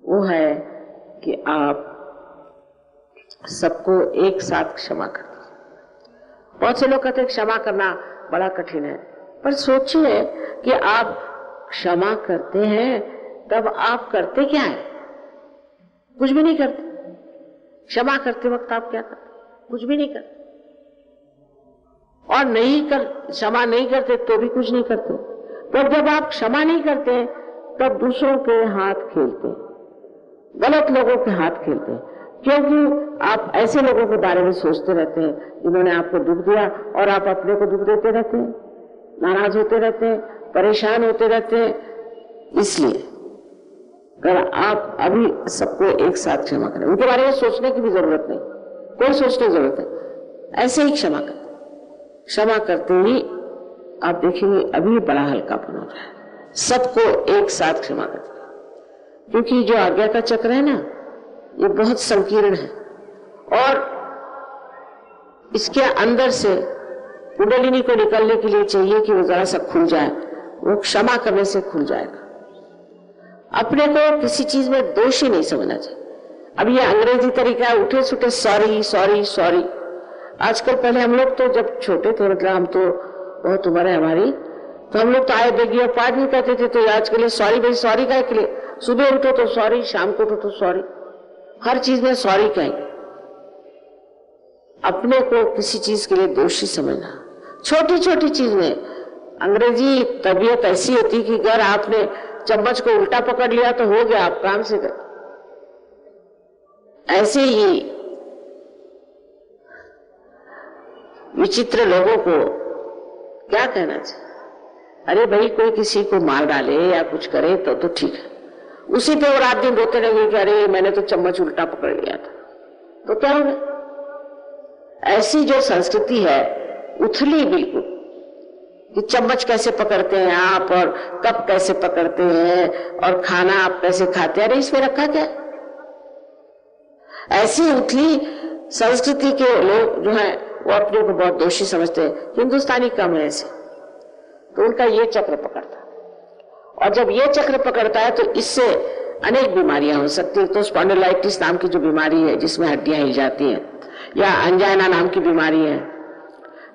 वो है कि आप सबको एक साथ क्षमा कर दीजिए। बहुत से लोग कहते हैं क्षमा करना बड़ा कठिन है, पर सोचिए कि आप क्षमा करते हैं तब आप करते क्या है? कुछ भी नहीं करते। क्षमा करते वक्त आप क्या करते? कुछ भी नहीं करते। और क्षमा नहीं करते तो भी कुछ नहीं करते। पर जब आप क्षमा नहीं करते तब दूसरों के हाथ खेलते, गलत लोगों के हाथ खेलते, क्योंकि आप ऐसे लोगों के बारे में सोचते रहते हैं जिन्होंने आपको दुख दिया और आप अपने को दुख देते रहते हैं, नाराज होते रहते हैं, परेशान होते रहते हैं। इसलिए अगर आप अभी सबको एक साथ क्षमा करें, उनके बारे में सोचने की भी जरूरत नहीं, कोई सोचने की जरूरत नहीं, ऐसे ही क्षमा करें। क्षमा करते ही आप देखेंगे अभी बड़ा हल्कापन हो रहा है। सबको एक साथ क्षमा करें, क्योंकि जो आज्ञा का चक्र है ना, ये बहुत संकीर्ण है और इसके अंदर से कुंडलिनी को निकलने के लिए चाहिए कि वो जरा सा खुल जाए। वो क्षमा करने से खुल जाएगा। अपने को किसी चीज में दोष ही नहीं समझना चाहिए। अब ये अंग्रेजी तरीका है, उठे सुठे सॉरी सॉरी सॉरी। आजकल, पहले हम लोग तो जब छोटे थे, मतलब हम तो बहुत उम्र है हमारी, तो हम लोग तो आए बेगी और पाठ नहीं करते थे। तो आज के लिए सॉरी भाई, सॉरी का के लिए सुबह उठो तो सॉरी, शाम को उठो तो सॉरी, हर चीज में सॉरी कहेंगे। अपने को किसी चीज के लिए दोषी समझना, छोटी छोटी चीज में। अंग्रेजी तबीयत ऐसी होती कि अगर आपने चम्मच को उल्टा पकड़ लिया तो हो गया, आप काम से गए। ऐसे ही विचित्र लोगों को क्या कहना चाहिए? अरे भाई, कोई किसी को मार डाले या कुछ करे तो ठीक है, उसी पे वो रात दिन रोते रहेंगे कि अरे मैंने तो चम्मच उल्टा पकड़ लिया था, तो क्या हो गया? ऐसी जो संस्कृति है उथली बिल्कुल, कि चम्मच कैसे पकड़ते हैं आप और कप कैसे पकड़ते हैं और खाना आप कैसे खाते हैं, अरे इसमें रखा क्या? ऐसी उथली संस्कृति के लोग जो है वो अपने को बहुत दोषी समझते हैं। हिंदुस्तानी कम है ऐसे, तो उनका ये चक्र पकड़ता है। और जब ये चक्र पकड़ता है तो इससे अनेक बीमारियां हो सकती है। तो स्पॉन्डिलाइटिस नाम की जो बीमारी है जिसमें हड्डियां हिल जाती हैं, या अंजाइना नाम की बीमारी है,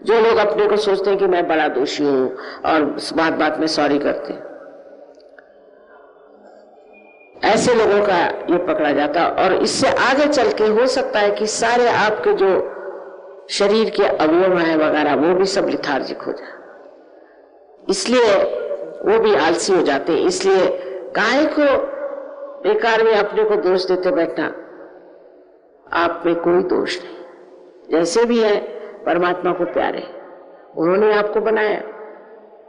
जो लोग अपने को सोचते हैं कि मैं बड़ा दोषी हूं और बात बात में सॉरी करते हैं, ऐसे लोगों का ये पकड़ा जाता। और इससे आगे चल के हो सकता है कि सारे आपके जो शरीर के अवयव हैं वगैरह वो भी सब लिथार्जिक हो जाए, इसलिए वो भी आलसी हो जाते हैं। इसलिए काहे को बेकार में अपने को दोष देते बैठना? आप में कोई दोष नहीं, जैसे भी है परमात्मा को प्यारे, उन्होंने आपको बनाया,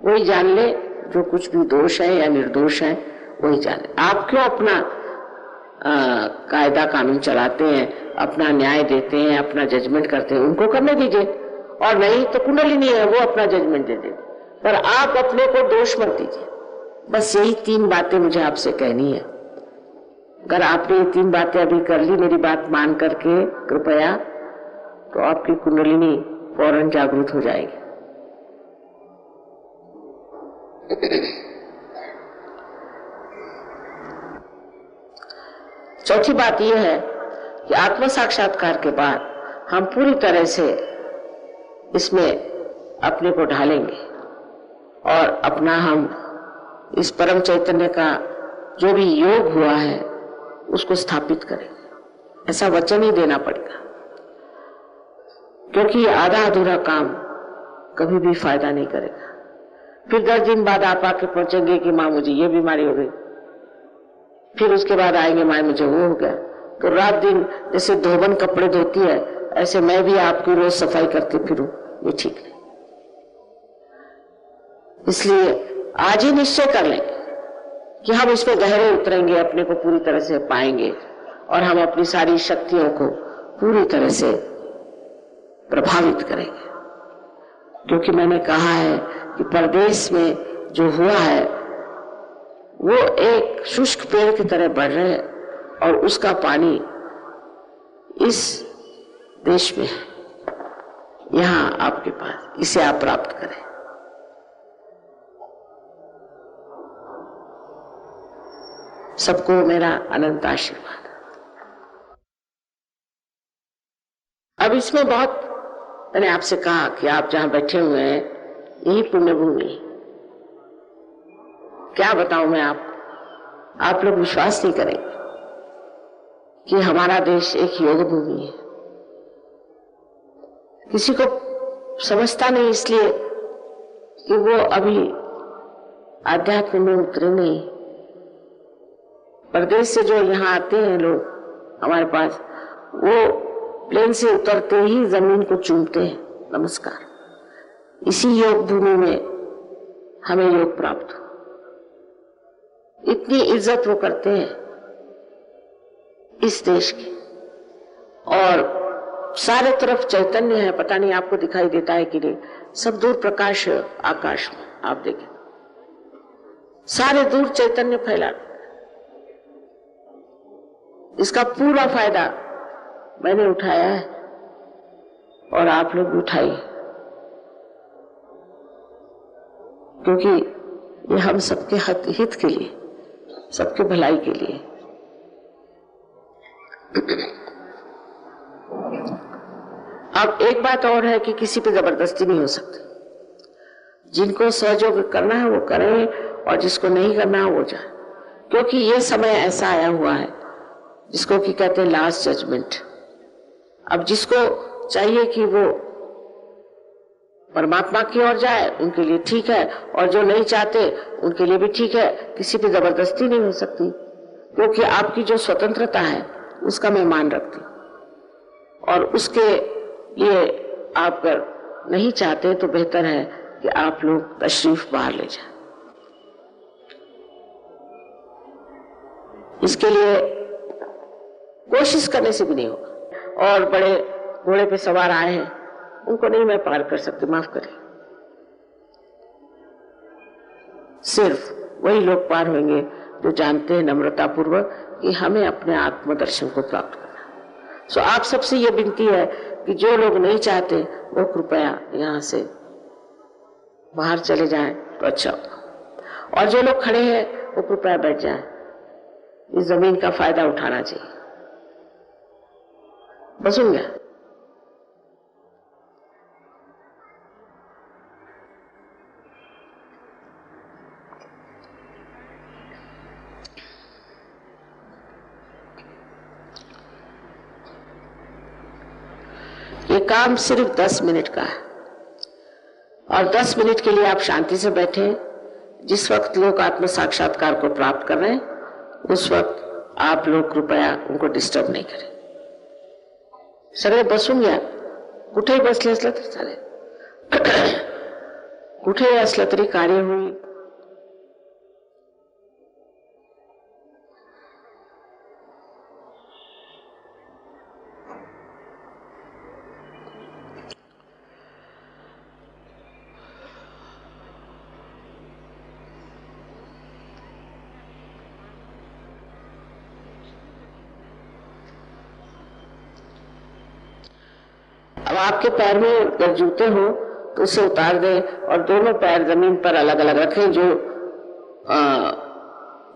वही जान ले। जो कुछ भी दोष है या निर्दोष है वही जाने। आप क्यों अपना कायदा कानून चलाते हैं, अपना न्याय देते हैं, अपना जजमेंट करते हैं? उनको करने दीजिए, और नहीं तो कुंडलिनी है वो अपना जजमेंट दे दे, पर आप अपने को दोष मत दीजिए। बस यही 3 बातें मुझे आपसे कहनी है। अगर आपने ये 3 बातें अभी कर ली, मेरी बात मान करके कृपया, तो आपकी कुंडलिनी फौरन जागृत हो जाएगी। चौथी बात यह है कि आत्म साक्षात्कार के बाद हम पूरी तरह से इसमें अपने को ढालेंगे और अपना हम इस परम चैतन्य का जो भी योग हुआ है उसको स्थापित करेंगे। ऐसा वचन ही देना पड़ेगा, क्योंकि आधा अधूरा काम कभी भी फायदा नहीं करेगा। फिर 10 दिन बाद आप आके पहुंचेंगे कि माँ मुझे ये बीमारी हो गई, फिर उसके बाद आएंगे माँ मुझे वो हो गया। तो रात दिन जैसे धोबन कपड़े धोती है, ऐसे मैं भी आपकी रोज सफाई करती फिरूं, ये ठीक नहीं। इसलिए आज ही निश्चय कर लें कि हम इसमें गहरे उतरेंगे, अपने को पूरी तरह से पाएंगे और हम अपनी सारी शक्तियों को पूरी तरह से प्रभावित करेंगे। क्योंकि मैंने कहा है कि परदेश में जो हुआ है वो एक शुष्क पेड़ की तरह बढ़ रहे हैं और उसका पानी इस देश में है, यहां आपके पास, इसे आप प्राप्त करें। सबको मेरा अनंत आशीर्वाद। अब इसमें बहुत, मैंने आपसे कहा कि आप जहां बैठे हुए हैं यही पुण्य भूमि। क्या बताऊं मैं आप लोग विश्वास नहीं करेंगे कि हमारा देश एक योग भूमि है। किसी को समझता नहीं, इसलिए कि वो अभी आध्यात्म में उतरे नहीं। परदेश से जो यहाँ आते हैं लोग हमारे पास, वो प्लेन से उतरते ही जमीन को चूमते हैं, नमस्कार। इसी योग भूमि में हमें योग प्राप्त हो, इतनी इज्जत वो करते हैं इस देश की। और सारे तरफ चैतन्य है, पता नहीं आपको दिखाई देता है कि नहीं, सब दूर प्रकाश आकाश में, आप देखें सारे दूर चैतन्य फैला। इसका पूरा फायदा मैंने उठाया है और आप लोग भी उठाइए, क्योंकि ये हम सबके हित के लिए, सबके भलाई के लिए। अब एक बात और है कि किसी पे जबरदस्ती नहीं हो सकती। जिनको सहयोग करना है वो करें और जिसको नहीं करना है वो जाए, क्योंकि ये समय ऐसा आया हुआ है जिसको कि कहते हैं लास्ट जजमेंट। अब जिसको चाहिए कि वो परमात्मा की ओर जाए उनके लिए ठीक है, और जो नहीं चाहते उनके लिए भी ठीक है। किसी पे जबरदस्ती नहीं हो सकती, क्योंकि आपकी जो स्वतंत्रता है उसका मैं मान रखती हूँ, और उसके लिए आप अगर नहीं चाहते तो बेहतर है कि आप लोग तशरीफ बाहर ले जाएं। इसके लिए कोशिश करने से भी नहीं होगा। और बड़े घोड़े पे सवार आए हैं, उनको नहीं मैं पार कर सकती, माफ करें। सिर्फ वही लोग पार होंगे जो जानते हैं नम्रता पूर्वक कि हमें अपने आत्मदर्शन को प्राप्त करना। सो आप सबसे ये विनती है कि जो लोग नहीं चाहते वो कृपया यहाँ से बाहर चले जाएं तो अच्छा होगा, और जो लोग खड़े हैं वो कृपया बैठ जाएं। इस जमीन का फायदा उठाना चाहिए। बसूंगा। ये काम सिर्फ 10 मिनट का है, और 10 मिनट के लिए आप शांति से बैठे। जिस वक्त लोग आत्म साक्षात्कार को प्राप्त कर रहे हैं उस वक्त आप लोग कृपया उनको डिस्टर्ब नहीं करें। सगळे बसून घ्या, कुठेही बसले असलं तरी चालेल, कुठेही असलं तरी कार्य होईल। अब आपके पैर में अगर जूते हो तो उसे उतार दें और दोनों पैर जमीन पर अलग अलग रखें, जो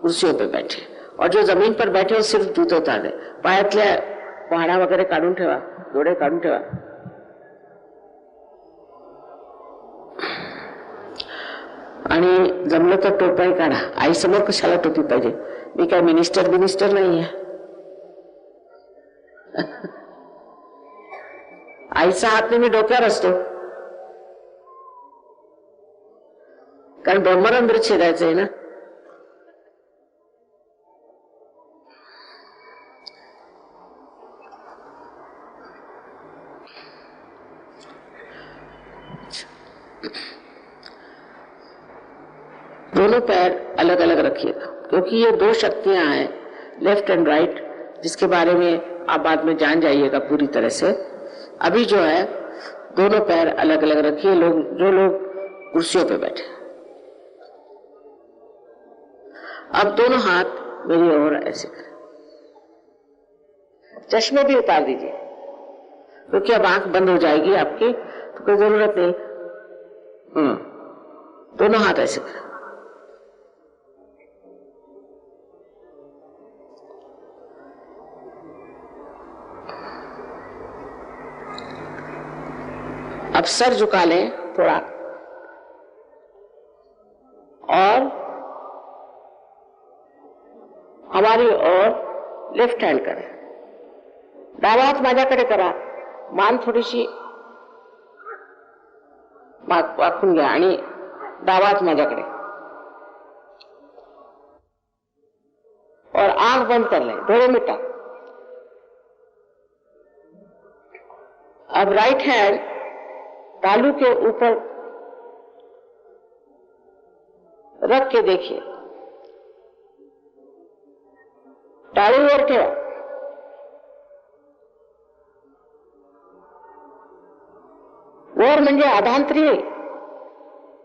कुर्सियों पे बैठे, और जो जमीन पर बैठे हो सिर्फ जूते उतार दें। पायातल्या पहाडा वगैरे काढून ठेवा, डोळे काढून ठेवा। आणि जमलं तर टोपाही काढा। आई समोर कशाला टोपी पाहिजे? मी काय मिनिस्टर नाही आहे। आईचा हात नेहमी डोक्यावर असतो, कारण ब्रह्मरंध्र छेदायचं आहे ना। दोनों पैर अलग अलग रखिएगा, क्योंकि ये दो शक्तियां हैं, लेफ्ट एंड राइट, जिसके बारे में आप बाद में जान जाइएगा पूरी तरह से। अभी जो है दोनों पैर अलग अलग रखिए, जो लोग कुर्सियों पे बैठे। अब दोनों हाथ मेरी ओर ऐसे करें। चश्मे भी उतार दीजिए, क्योंकि अब आंख बंद हो जाएगी आपकी, तो कोई जरूरत नहीं। दोनों हाथ ऐसे करें। अब सर झुका लें थोड़ा, और हमारी ओर लेफ्ट हैंड करें। डावा हात माझ्याकडे करा, मान थोडीशी वाकून घ्या आणि डावा हात माझ्याकडे, और आंख बंद कर लें, डोळे मिटा। अब राइट हैंड तालू के ऊपर रख के देखिए, टाळीवर ठेवा। वर म्हणजे अधांतरी,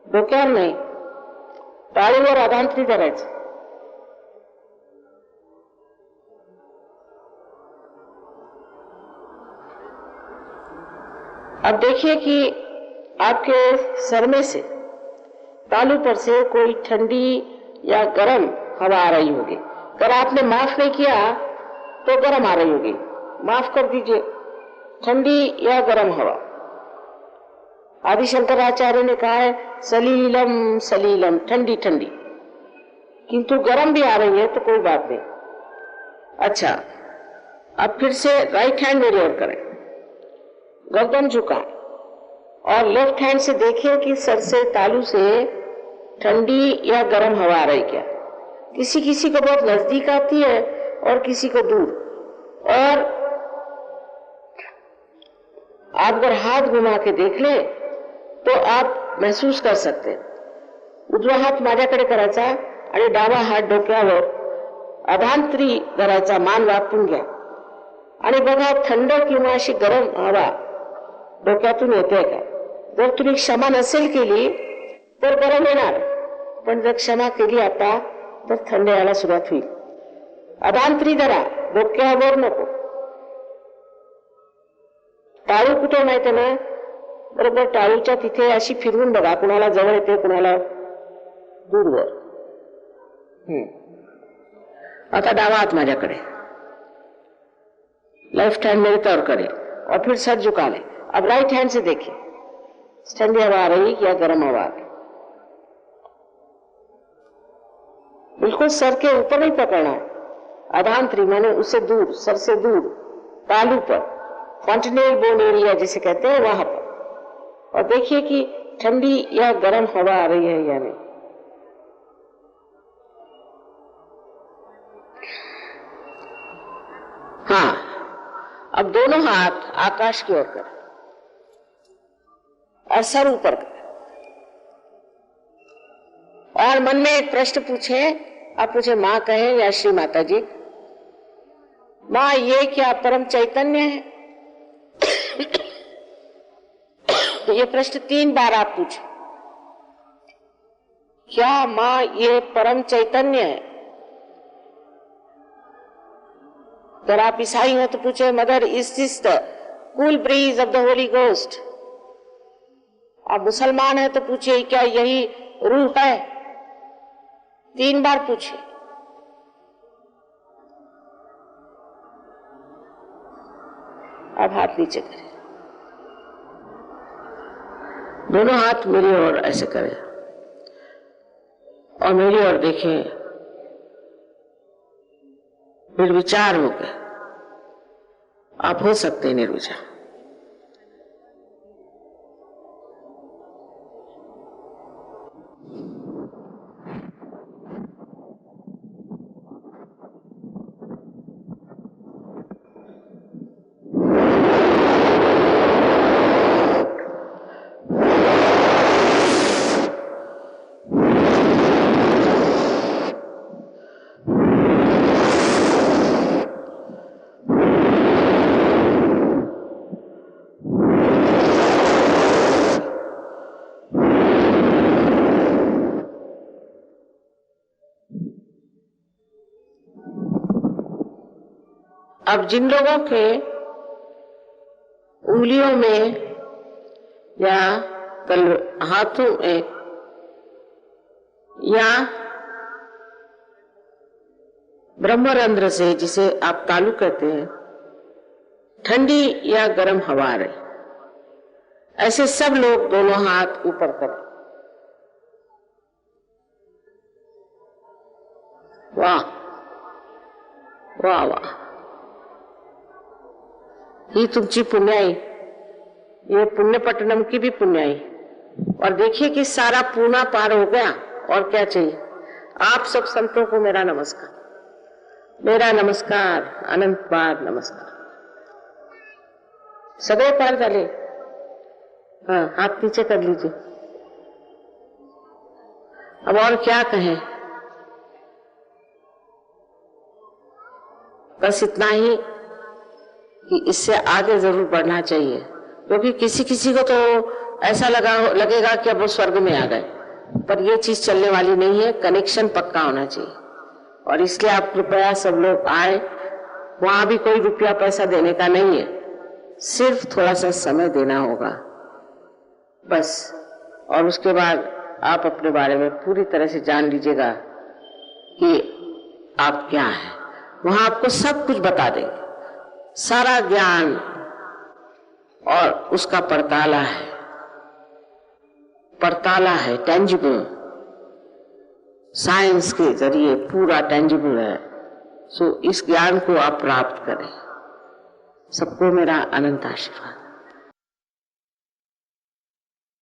डोक्यावर नाही, टाळीवर अधांतरी धरायचं। अब देखिए कि आपके सर में से, तालू पर से कोई ठंडी या गर्म हवा आ रही होगी। अगर आपने माफ नहीं किया तो गर्म आ रही होगी, माफ कर दीजिए। ठंडी या गर्म हवा, आदि शंकराचार्य ने कहा है सलीलम सलीलम, ठंडी ठंडी, किंतु गर्म भी आ रही है तो कोई बात नहीं। अच्छा, अब फिर से राइट हैंड मेरी ओर करें, गर्दन झुकाएं, और लेफ्ट हैंड से देखिए कि सर से तालू से ठंडी या गर्म हवा आ रही क्या। किसी किसी को बहुत नजदीक आती है और किसी को दूर। और आप अगर हाथ घुमा के देख ले तो आप महसूस कर सकते। उजवा हात माझ्याकडे करायचा आणि डावा हात डोक्यावर अधांतरी धरायचा, मान वाकून घ्या आणि बघा थंड किंवा अशी गरम हवा डोक्यातून येते का। जर तुम्ही क्षमा नसेल केली तर गरम येणार, पण जर क्षमा केली आता तर थंड यायला सुरुवात होईल। अधांतरी धरा, डोक्यावर नको। टाळू कुठे माहिती ना, बरोबर टाळूच्या तिथे अशी फिरवून बघा, कुणाला जवळ येते कुणाला दूरवर। आता डावा हात माझ्याकडे, लेफ्ट हैंड मेरी तरफ करें और फिर सर झुका लें। अब राइट हैंड से देखिए ठंडी हवा आ रही या गर्म हवा आ रही। बिल्कुल सर के ऊपर नहीं पकड़ना है, अधांतरी माने उससे दूर, सर से दूर, तालू पर, कॉन्टिनेंटल बोन एरिया जिसे कहते हैं वहां पर। और देखिए कि ठंडी या गर्म हवा आ रही है या नहीं। हाँ, अब दोनों हाथ आकाश की ओर करें और सर ऊपर करें, और मन में एक प्रश्न पूछे। आप मुझे माँ कहें या श्री माता जी, माँ ये क्या परम चैतन्य है? ये प्रश्न 3 बार आप पूछे, क्या माँ ये परम चैतन्य है? अगर आप ईसाई हो तो पूछे mother is this the cool bridge of the Holi ghost. आप मुसलमान है तो पूछिए क्या यही रूह है? 3 बार पूछिए। अब हाथ नीचे करें, दोनों हाथ मेरी ओर ऐसे करें और मेरी ओर देखें। निर्विचार हो गए, आप हो सकते हैं निर्विचार। अब जिन लोगों के उंगलियों में या हाथों में या ब्रह्मरंध्र से, जिसे आप तालु कहते हैं, ठंडी या गर्म हवा आ रही, ऐसे सब लोग दोनों हाथ ऊपर करें। वाह वाह वाह, ही तुमची पुण्याई, ये पुण्यपट्टनम की भी पुण्याई। और देखिए कि सारा पूना पार हो गया, और क्या चाहिए। आप सब संतों को मेरा नमस्कार, मेरा नमस्कार, अनंत बार नमस्कार। सगळे पार झाले। हाँ, हाथ नीचे कर लीजिए। अब और क्या कहें, बस इतना ही कि इससे आगे जरूर बढ़ना चाहिए, क्योंकि किसी किसी को तो ऐसा लगेगा कि अब वो स्वर्ग में आ गए, पर ये चीज चलने वाली नहीं है। कनेक्शन पक्का होना चाहिए, और इसलिए आप कृपया सब लोग आए। वहां भी कोई रुपया पैसा देने का नहीं है, सिर्फ थोड़ा सा समय देना होगा बस। और उसके बाद आप अपने बारे में पूरी तरह से जान लीजिएगा कि आप क्या हैं। वहां आपको सब कुछ बता देंगे, सारा ज्ञान, और उसका परताला है, टेंजिबल, साइंस के जरिए पूरा टेंजिबल है। सो इस ज्ञान को आप प्राप्त करें। सबको मेरा अनंत आशीर्वाद।